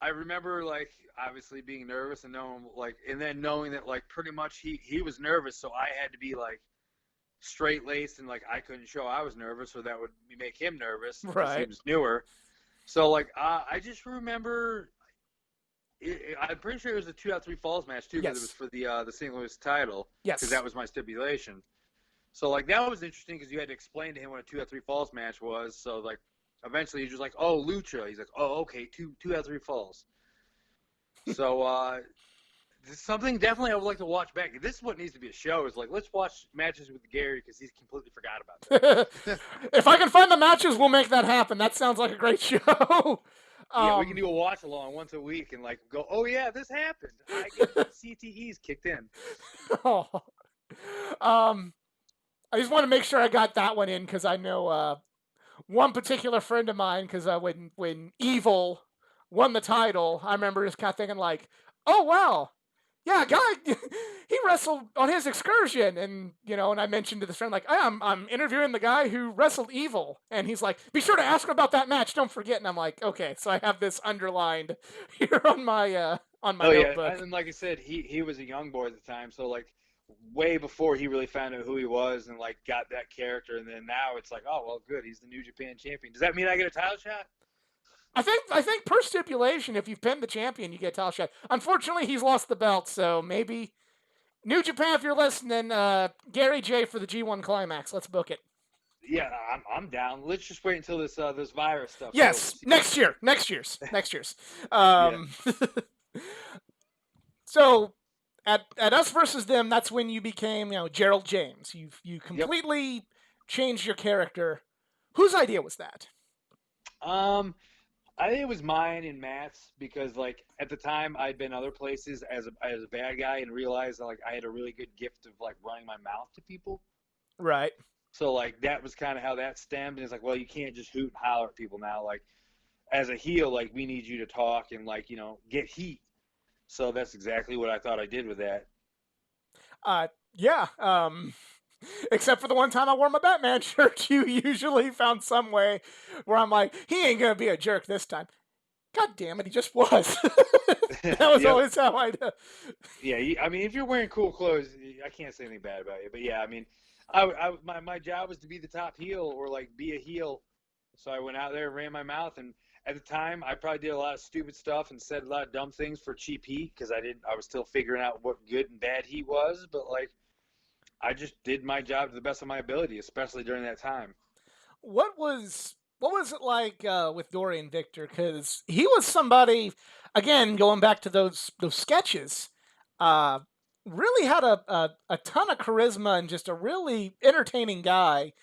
I remember like obviously being nervous and knowing like and then knowing that like pretty much he was nervous, so I had to be like straight laced and like I couldn't show I was nervous, or that would make him nervous because he Right. was newer. So like I just remember I'm pretty sure it was a 2 out of 3 falls match too because it was Yes. for the St. Louis title because Yes. that was my stipulation. So like that was interesting because you had to explain to him what a 2 out of 3 falls match was. So like eventually he's just like, oh, lucha. He's like, oh, okay, two out of 3 falls. So this is something definitely I would like to watch back. This is what needs to be a show. Is like let's watch matches with Gary because he's completely forgot about that. If I can find the matches, we'll make that happen. That sounds like a great show. Yeah, we can um, do a watch along once a week and like go, oh yeah, this happened. I get CTEs kicked in. oh, um, I just want to make sure I got that one in because I know one particular friend of mine. Because when Evil won the title, I remember just kind of thinking like, "Oh wow, yeah, guy, he wrestled on his excursion," and and I mentioned to this friend like, I'm interviewing the guy who wrestled Evil," and he's like, "Be sure to ask him about that match. Don't forget." And I'm like, "Okay," so I have this underlined here on my Oh yeah, notebook. and like I said, he was a young boy at the time, so like way before he really found out who he was and like got that character, and then now it's like, oh well, good, he's the New Japan champion. Does that mean I get a title shot? I think per stipulation, if you've pinned the champion, you get a title shot. Unfortunately, he's lost the belt, so maybe New Japan, if you're listening, Gary J for the G1 Climax. Let's book it. Yeah, I'm down. Let's just wait until this virus stuff's over. Yes, See what next happens. year, next year's. Yeah. Um, so at us versus them, that's when you became Gerald James. You Yep. completely changed your character. Whose idea was that? Um, I think it was mine and Matt's because like at the time I'd been other places as a bad guy and realized that, like I had a really good gift of like running my mouth to people. Right. So like that was kind of how that stemmed. And it's like, well, you can't just hoot and holler at people now. Like as a heel, like we need you to talk and like get heat. So that's exactly what I thought I did with that. Yeah. Except for the one time I wore my Batman shirt, you usually found some way where I'm like, he ain't gonna be a jerk this time. God damn it, he just was. That was Yep. always how I do. Yeah. I mean, if you're wearing cool clothes, I can't say anything bad about you. But yeah, I mean, my job was to be the top heel or like be a heel. So I went out there and ran my mouth. And at the time, I probably did a lot of stupid stuff and said a lot of dumb things for cheap heat because I was still figuring out what good and bad he was. But like, I just did my job to the best of my ability, especially during that time. What was it like with Dorian Victor? Because he was somebody, again, going back to those sketches, uh, really had a ton of charisma and just a really entertaining guy.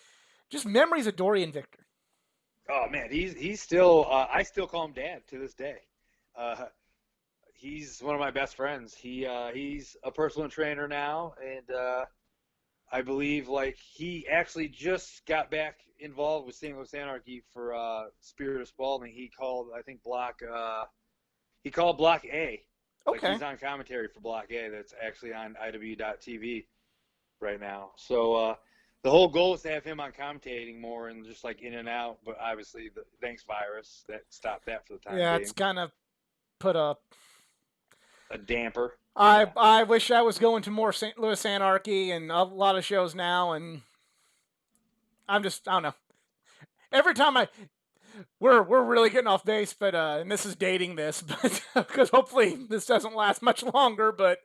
Just memories of Dorian Victor. Oh man, he's still I still call him dad to this day. Uh, he's one of my best friends. He's a personal trainer now, and I believe like he actually just got back involved with St. Louis Anarchy for Spirit of Spalding. He called I think he called Block A. Like Okay. he's on commentary for Block A that's actually on IW.TV right now. So the whole goal is to have him on commentating more and just like in and out. But obviously, the thanks virus that stopped that for the time Yeah, it's being. kind of put a. A damper. I Yeah. I wish I was going to more St. Louis Anarchy and a lot of shows now, and I don't know. Every time I we're really getting off base, but and this is dating this, but because hopefully this doesn't last much longer. But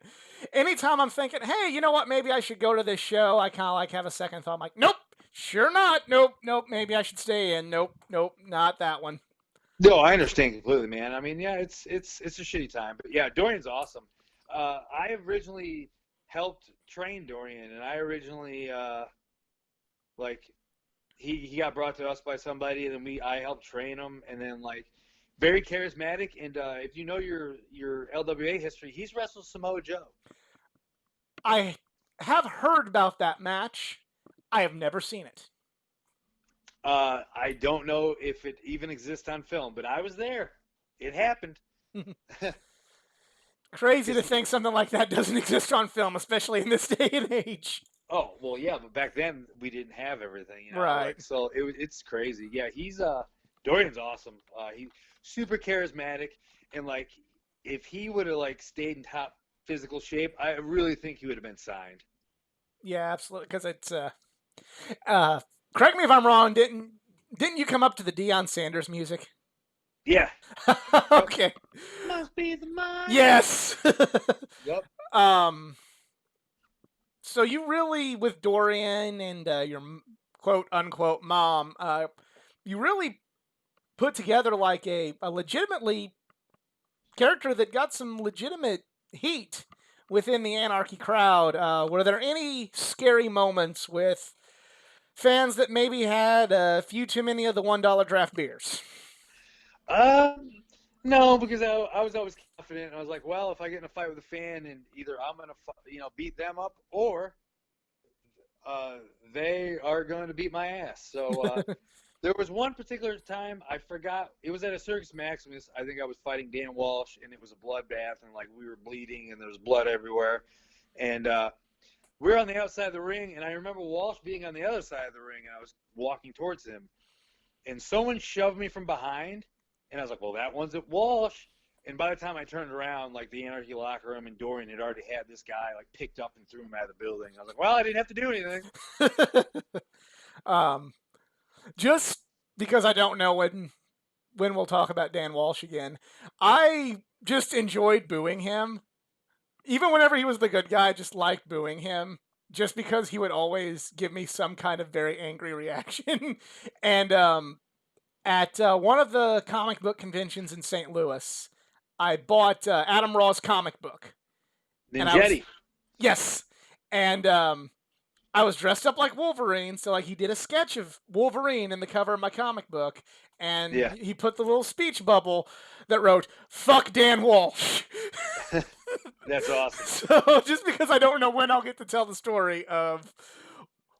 anytime I'm thinking, hey, you know what? Maybe I should go to this show. I kind of like have a second thought. I'm like, nope, sure not. Nope, nope. Maybe I should stay in. Nope, nope, not that one. No, I understand completely, man. I mean, yeah, it's a shitty time, but yeah, Dorian's awesome. I originally helped train Dorian, and I originally like he got brought to us by somebody, and then I helped train him, and then like very charismatic. And if you know your LWA history, he's wrestled Samoa Joe. I have heard about that match. I have never seen it. I don't know if it even exists on film, but I was there. It happened. Crazy to Because think something like that doesn't exist on film, especially in this day and age. oh well, yeah, but back then we didn't have everything, you know. Right. Like so, it's crazy. Yeah, he's Dorian's awesome. He's super charismatic, and like if he would have like stayed in top physical shape, I really think he would have been signed. Yeah, absolutely. Because it's uh, correct me if I'm wrong. Didn't you come up to the Deion Sanders music? Yeah. Yep. Okay. Must be the money. Yes. Yep. um. So you really, with Dorian and your quote unquote mom, you really put together like a legitimately character that got some legitimate heat within the Anarchy crowd. Were there any scary moments with fans that maybe had a few too many of the $1 draft beers? Um, no, because I was always confident. I was like, well, if I get in a fight with a fan, and either I'm gonna beat them up, or uh, they are going to beat my ass. So there was one particular time I forgot. It was at a Circus Maximus. I think I was fighting Dan Walsh, and it was a bloodbath, and like we were bleeding, and there was blood everywhere, and we were on the outside of the ring, and I remember Walsh being on the other side of the ring, and I was walking towards him, and someone shoved me from behind, and I was like, well, that one's at Walsh. And by the time I turned around, like the Anarchy locker room and Dorian had already had this guy like picked up and threw him out of the building. I was like, well, I didn't have to do anything. um, just because I don't know when we'll talk about Dan Walsh again, I just enjoyed booing him. Even whenever he was the good guy, I just liked booing him. Just because he would always give me some kind of very angry reaction. And at one of the comic book conventions in St. Louis, I bought Adam Raw's comic book, and I was Ninjetti. yes, and I was dressed up like Wolverine, so like he did a sketch of Wolverine in the cover of my comic book, and Yeah. he put the little speech bubble that wrote "Fuck Dan Walsh." That's awesome. So just because I don't know when I'll get to tell the story of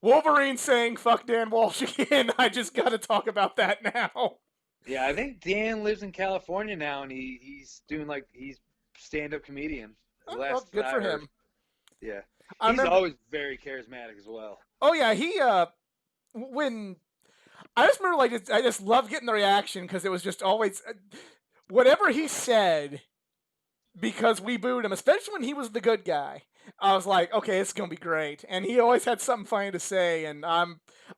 Wolverine saying "Fuck Dan Walsh" again, I just got to talk about that now. Yeah, I think Dan lives in California now, and he's doing like he's stand-up comedian. The Oh, well, last good I for heard. him. Yeah, I he's remember. always very charismatic as well. Oh yeah, he when I just remember like I just love getting the reaction because it was just always whatever he said because we booed him, especially when he was the good guy. I was like, okay, it's gonna be great, and he always had something funny to say. And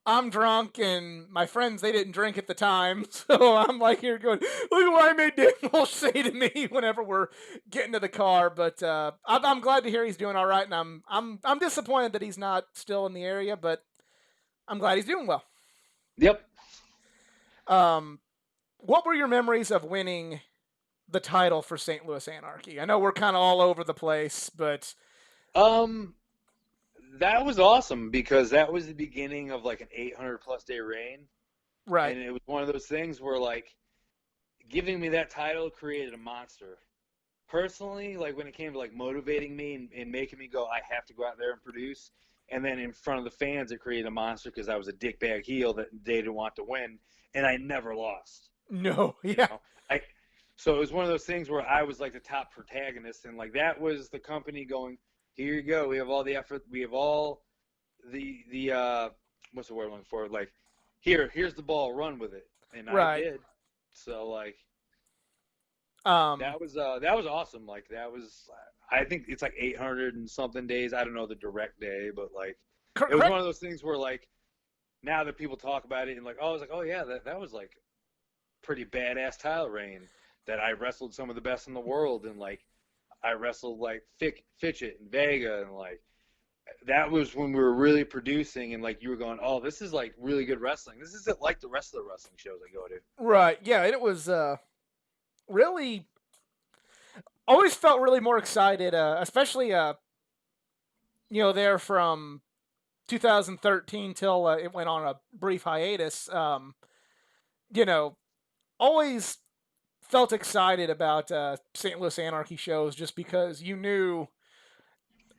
I'm drunk, and my friends they didn't drink at the time, so I'm like here going, look at what I made Dan Walsh say to me whenever we're getting to the car. But I'm glad to hear he's doing all right, and I'm disappointed that he's not still in the area, but I'm glad he's doing well. Yep. Um, what were your memories of winning the title for St. Louis Anarchy? I know we're kind of all over the place, but Um, that was awesome because that was the beginning of like an 800 plus day reign, right. and it was one of those things where like giving me that title created a monster. Personally, like when it came to like motivating me and making me go, I have to go out there and produce. And then in front of the fans, it created a monster because I was a dickbag heel that they didn't want to win, and I never lost. No, You yeah, know, I so it was one of those things where I was like the top protagonist, and like that was the company going, here you go, we have all the effort, we have all the what's the word I'm looking for? Like, here's the ball, run with it, and I Right. did. So like Um, that was awesome. Like that was, I think it's like 800 and something days. I don't know the direct day, but like it was correct. one of those things where like now that people talk about it and like, oh, I was like, oh yeah, that was like pretty badass title reign. That I wrestled some of the best in the world, and like I wrestled like Fitchett and Vega, and like that was when we were really producing, and like you were going, oh, this is like really good wrestling. This isn't like the rest of the wrestling shows I go to. Right. Yeah, it was really always felt really more excited, especially there from 2013 till it went on a brief hiatus. You know, always felt excited about St. Louis Anarchy shows just because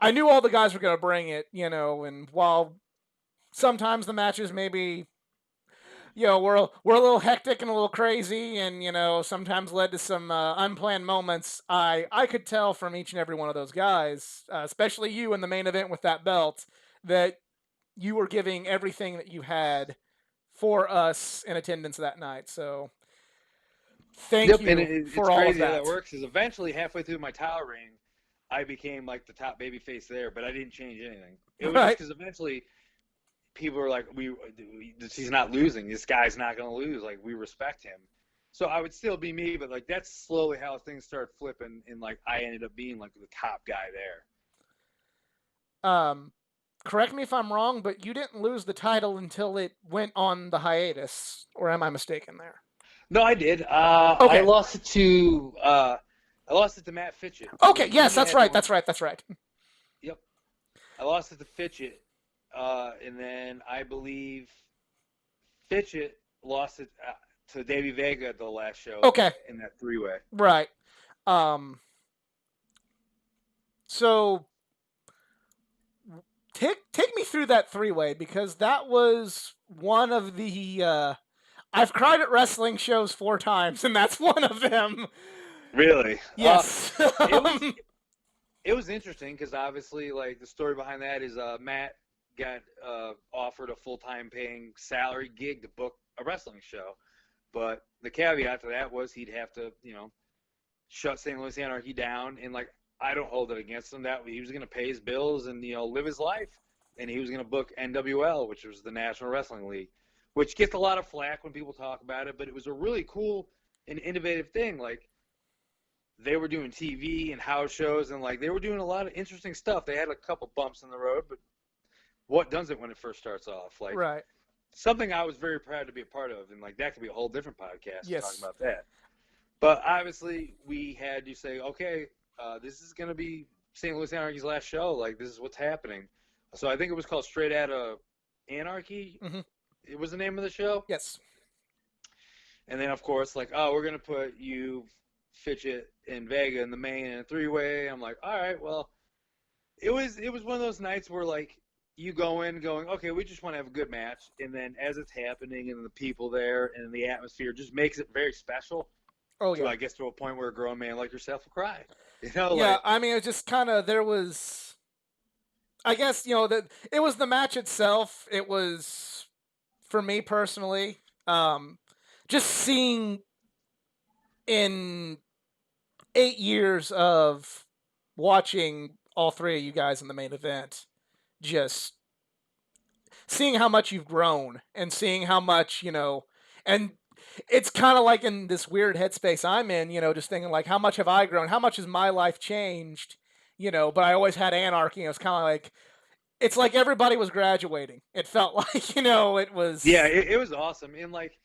I knew all the guys were going to bring it, and while sometimes the matches maybe we're a little hectic and a little crazy, and sometimes led to some unplanned moments. I could tell from each and every one of those guys, especially you in the main event with that belt, that you were giving everything that you had for us in attendance that night. So thank Yep, and you it's for all of crazy how that that. works. Is eventually halfway through my title reign, I became like the top baby face there, but I didn't change anything. It was just Right. because eventually people were like, he's not losing. This guy's not going to lose. Like we respect him. So I would still be me, but like that's slowly how things start flipping, and like I ended up being like the top guy there. Um, Correct me if I'm wrong, but you didn't lose the title until it went on the hiatus, or am I mistaken there? No, I did. Okay. I lost it to Matt Fitchett Okay. when Yes, he that's had the right. one. That's right. That's right. Yep, I lost it to Fitchett, and then I believe Fitchett lost it to Davey Vega at the last show Okay. in that three-way. Right. Um. So take me through that three way because that was one of the. I've cried at wrestling shows 4 times, and that's one of them. Really? Yes. It was it was interesting because obviously, like the story behind that is Matt got offered a full-time paying salary gig to book a wrestling show, but the caveat to that was he'd have to, shut St. Louis Anarchy down, and like I don't hold it against him that he was going to pay his bills and live his life, and he was going to book NWL, which was the National Wrestling League, which gets a lot of flack when people talk about it, but it was a really cool and innovative thing. Like they were doing TV and house shows, and like they were doing a lot of interesting stuff. They had a couple bumps in the road, but what doesn't when it first starts off? Like right. something I was very proud to be a part of, and like that could be a whole different podcast talking Yes. about that. But obviously, we had to say, okay, this is going to be St. Louis Anarchy's last show. Like, this is what's happening. So I think it was called Straight Outta Anarchy. Hmm. It was the name of the show. Yes. And then, of course, like, oh, we're going to put you, Fitchett, and Vega in the main and a three-way. I'm like, all right, well, it was one of those nights where, like, you go in going, okay, we just want to have a good match. And then as it's happening and the people there and the atmosphere just makes it very special Oh to yeah. I guess to a point where a grown man like yourself will cry. Yeah. Like I mean, it was just kind of there was. I guess that it was the match itself. It was for me personally. Just seeing in 8 years of watching all three of you guys in the main event, just seeing how much you've grown and seeing how much and it's kind of like in this weird headspace I'm in, just thinking like, how much have I grown? How much has my life changed? But I always had anarchy. And it was kind of like it's like everybody was graduating. It felt like it yeah, was it was awesome. And like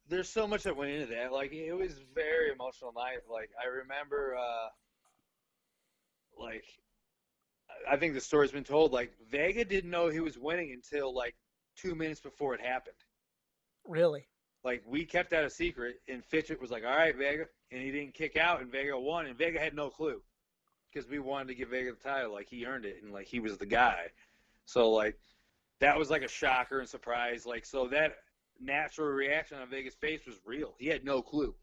there's so much that went into that. Like it was very emotional night. Like I remember like I think the story's been told, like Vega didn't know he was winning until like 2 minutes before it happened. really, Like we kept that a secret, and Fitchett was like, "All right, Vega," and he didn't kick out, and Vega won, and Vega had no clue because we wanted to give Vega the title, like he earned it, and like he was the guy. So like that was like a shocker and surprise. Like so that natural reaction on Vega's face was real. He had no clue.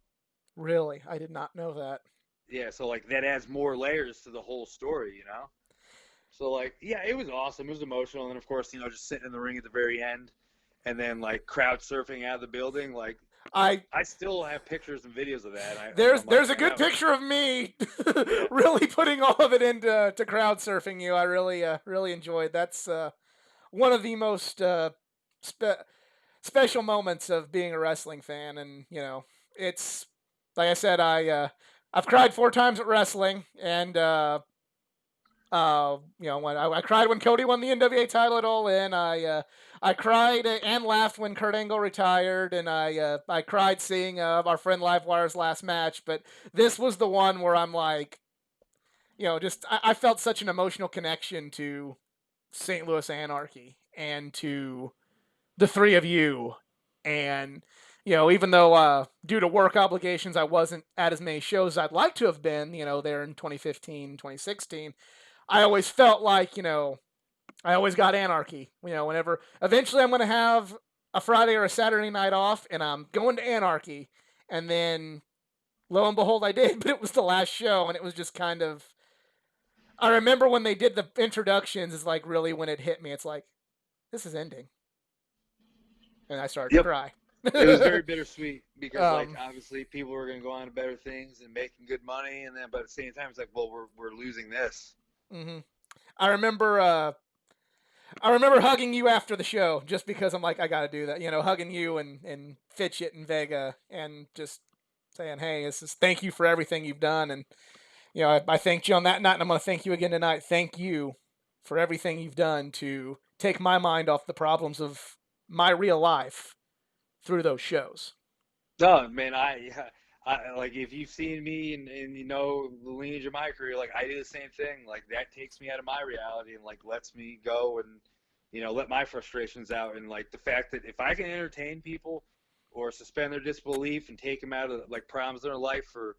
really, I did not know that. Yeah, so like that adds more layers to the whole story. So like, yeah, it was awesome. It was emotional, and of course, just sitting in the ring at the very end, and then like crowd surfing out of the building. Like, I I still have pictures and videos of that. there's I'm like, there's a man, good that was picture of me yeah. really putting all of it into crowd surfing you. I really enjoyed. That's one of the most spe- special moments of being a wrestling fan, and it's like I said, I've cried 4 times at wrestling, and when I cried when Cody won the NWA title at All In. I cried and laughed when Kurt Angle retired, and I cried seeing our friend Livewire's last match. But this was the one where I'm like, just I felt such an emotional connection to St. Louis Anarchy and to the three of you. And even though due to work obligations I wasn't at as many shows as I'd like to have been, there in 2015, 2016, I always felt like, I always got Anarchy. Whenever eventually I'm going to have a Friday or a Saturday night off and I'm going to Anarchy. And then lo and behold, I did, but it was the last show. And it was just kind of, I remember when they did the introductions, is like really when it hit me. It's like, this is ending. And I started to Yep. cry. It was very bittersweet because like um, obviously people were going to go on to better things and making good money, and then but at the same time it's like, well, we're losing this. hmm I remember I remember hugging you after the show just because I'm like, I got to do that. Hugging you and Fitchit and Vega and just saying, hey, thank you for everything you've done. And, I thanked you on that night and I'm going to thank you again tonight. Thank you for everything you've done to take my mind off the problems of my real life through those shows. No, man, I like if you've seen me and the lineage of my career, like I do the same thing. Like that takes me out of my reality and like lets me go and let my frustrations out. And like the fact that if I can entertain people or suspend their disbelief and take them out of like problems in their life for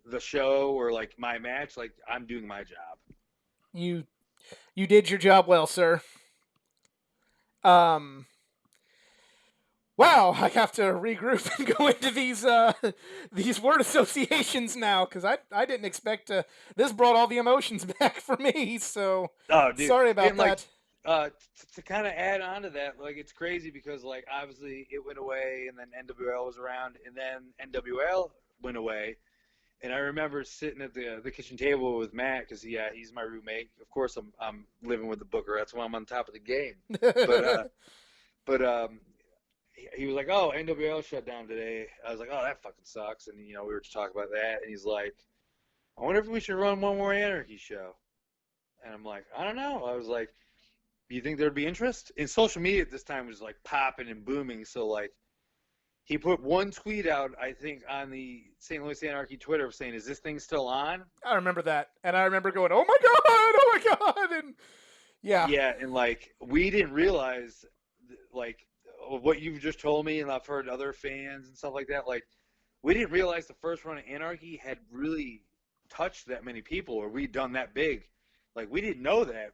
the show or like my match, like I'm doing my job. You you did your job well, sir. Um, wow, I have to regroup and go into these word associations now because I didn't expect to. This brought all the emotions back for me. So Oh, dude, sorry about and like that. to kind of add on to that, like it's crazy because like obviously it went away and then NWL was around and then NWL went away. And I remember sitting at the kitchen table with Matt because he's my roommate. Of course, I'm living with the Booker. That's why I'm on top of the game. But but he was like, "Oh, NWL shut down today." I was like, "Oh, that fucking sucks." And we were just talking about that. And he's like, "I wonder if we should run one more Anarchy show." And I'm like, "I don't know." I was like, "Do you think there'd be interest?" And social media at this time was like popping and booming. So like he put one tweet out, I think, on the St. Louis Anarchy Twitter saying, "Is this thing still on?" I remember that, and I remember going, "Oh my god, oh my god!" And yeah, Yeah, and like we didn't realize, like what you've just told me, and I've heard other fans and stuff like that. Like we didn't realize the first run of Anarchy had really touched that many people, or we'd done that big. Like we didn't know that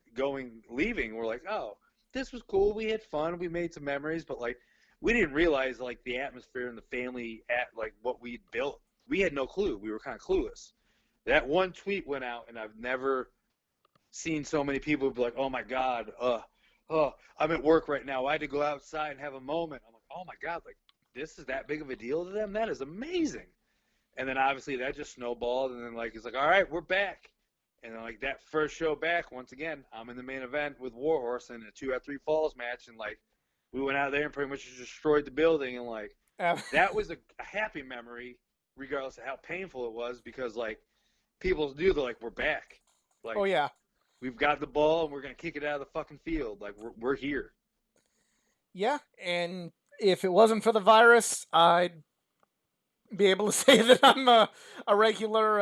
leaving. We're like, oh, this was cool. We had fun. We made some memories, but like we didn't realize like the atmosphere and the family at like what we'd built. We had no clue. We were kind of clueless. That one tweet went out, and I've never seen so many people be like, "Oh my God, I'm at work right now. I had to go outside and have a moment." I'm like, "Oh my God, like this is that big of a deal to them? That is amazing." And then obviously that just snowballed, and then like it's like, "All right, we're back." And then like that first show back, once again, I'm in the main event with Warhorse in a 2 out of 3 falls match, and like we went out there and pretty much just destroyed the building, and like uh, that was a happy memory, regardless of how painful it was, because like people knew they're like, "We're back." oh Like yeah, we've got the ball and we're gonna kick it out of the fucking field. Like we're here. yeah. And if it wasn't for the virus, I'd be able to say that I'm a regular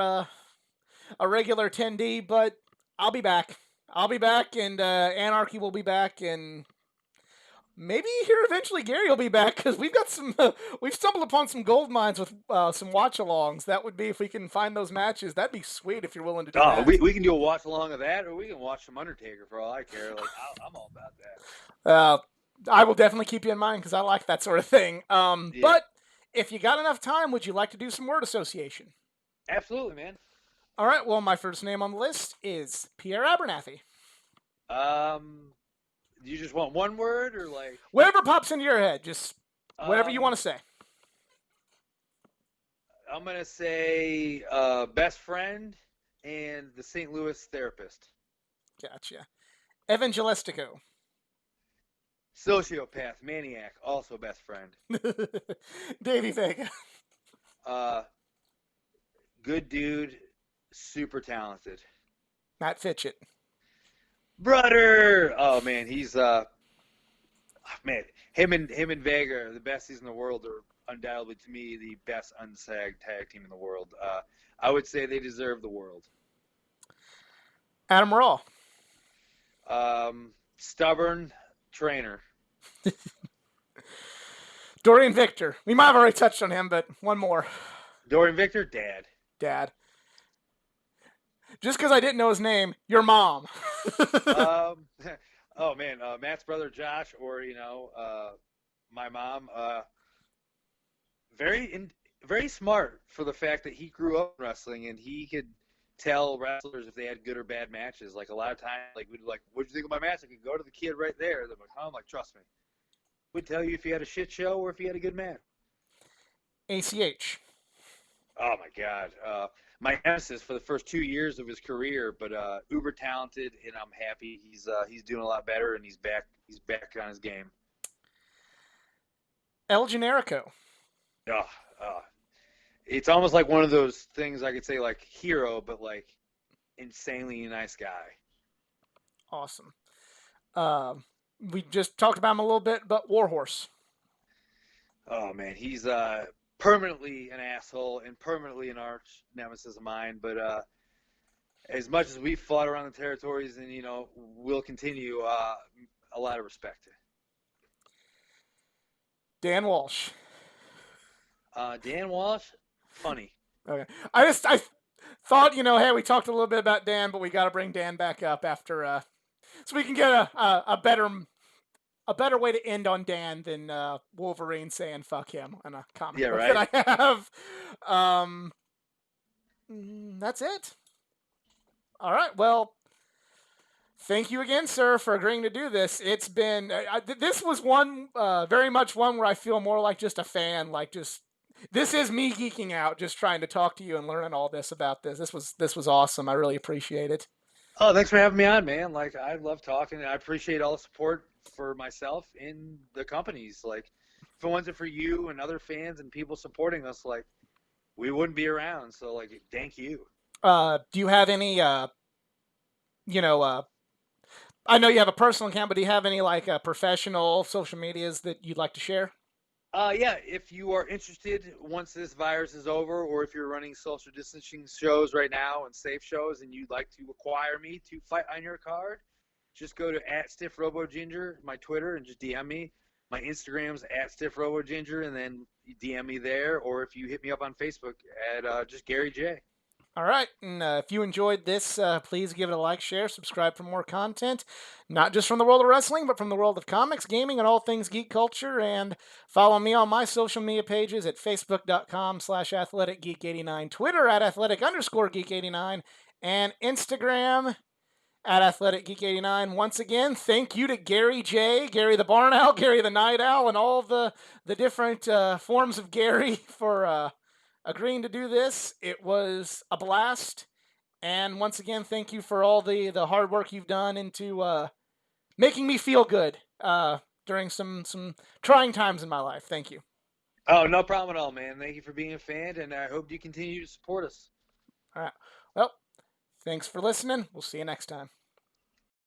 a regular attendee. But I'll be back. I'll be back, and Anarchy will be back, and maybe here eventually Gary will be back because we've got some we've stumbled upon some gold mines with some watch-alongs. That would be if we can find those matches. That'd be sweet if you're willing to do Oh, that. we can do a watch along of that, or we can watch some Undertaker for all I care. Like I'm all about that. Uh, I will definitely keep you in mind because I like that sort of thing. Yeah, But if you got enough time, would you like to do some word association? absolutely, man. All right. Well, my first name on the list is Pierre Abernathy. Um, you just want one word or like Whatever pops into your head, just whatever you want um to say. I'm gonna say best friend and the St. Louis therapist. Gotcha. Evangelistico. Sociopath, maniac, also best friend. Davey Vega. Uh good dude, super talented. Matt Fitchett. Brother! Oh man, he's man, him and Vega are the best in the world, are undoubtedly to me the best unsagged tag team in the world. I would say they deserve the world. Adam Raw. Stubborn trainer. Dorian Victor. We might have already touched on him, but one more. Dorian Victor, dad. Dad. Just because I didn't know his name, your mom. Um, oh man, Matt's brother Josh, or my mom. Very smart for the fact that he grew up in wrestling and he could tell wrestlers if they had good or bad matches. Like a lot of times, like we'd be like, "What'd you think of my match?" I could go to the kid right there. They're like, "Oh, I'm like, trust me." Would tell you if you had a shit show or if you had a good match. ACH. Oh my God. My nemesis for the first 2 years of his career, but uber talented, and I'm happy he's doing a lot better and he's back. He's back on his game. El Generico. Oh, oh. It's almost like one of those things I could say like hero, but like insanely nice guy. Awesome. We just talked about him a little bit, but Warhorse. Oh man, he's permanently an asshole and permanently an arch nemesis of mine. But as much as we fought around the territories, and we'll continue, a lot of respect. Dan Walsh. Dan Walsh, funny. Okay. I thought, hey, we talked a little bit about Dan, but we got to bring Dan back up after so we can get a better way to end on Dan than Wolverine saying "fuck him" on a comic Yeah, book that right. I have. That's it. All right. Well, thank you again, sir, for agreeing to do this. It's been this was one very much one where I feel more like just a fan, like just this is me geeking out, just trying to talk to you and learning all this about this. This was awesome. I really appreciate it. Oh, thanks for having me on, man. Like, I love talking, and I appreciate all the support for myself in the companies. Like, if it wasn't for you and other fans and people supporting us, like, we wouldn't be around. So, like, thank you. Do you have any you know I know you have a personal account, but do you have any like professional social medias that you'd like to share? Yeah, if you are interested, once this virus is over, or if you're running social distancing shows right now and safe shows, and you'd like to acquire me to fight on your card, just go to @StiffRoboGinger, my Twitter, and just DM me. My Instagram's @StiffRoboGinger, and then you DM me there, or if you hit me up on Facebook at just Gary J. All right. And if you enjoyed this, please give it a like, share, subscribe for more content, not just from the world of wrestling, but from the world of comics, gaming, and all things geek culture. And follow me on my social media pages at facebook.com/athleticgeek89, Twitter @athletic_geek89, and Instagram @athleticgeek89. Once again, thank you to Gary J, Gary the Barn Owl, Gary the Night Owl, and all the different forms of Gary for agreeing to do this. It was a blast. And once again, thank you for all the hard work you've done into making me feel good during some trying times in my life. Thank you. Oh, no problem at all, man. Thank you for being a fan, and I hope you continue to support us. All right. Well, thanks for listening. We'll see you next time.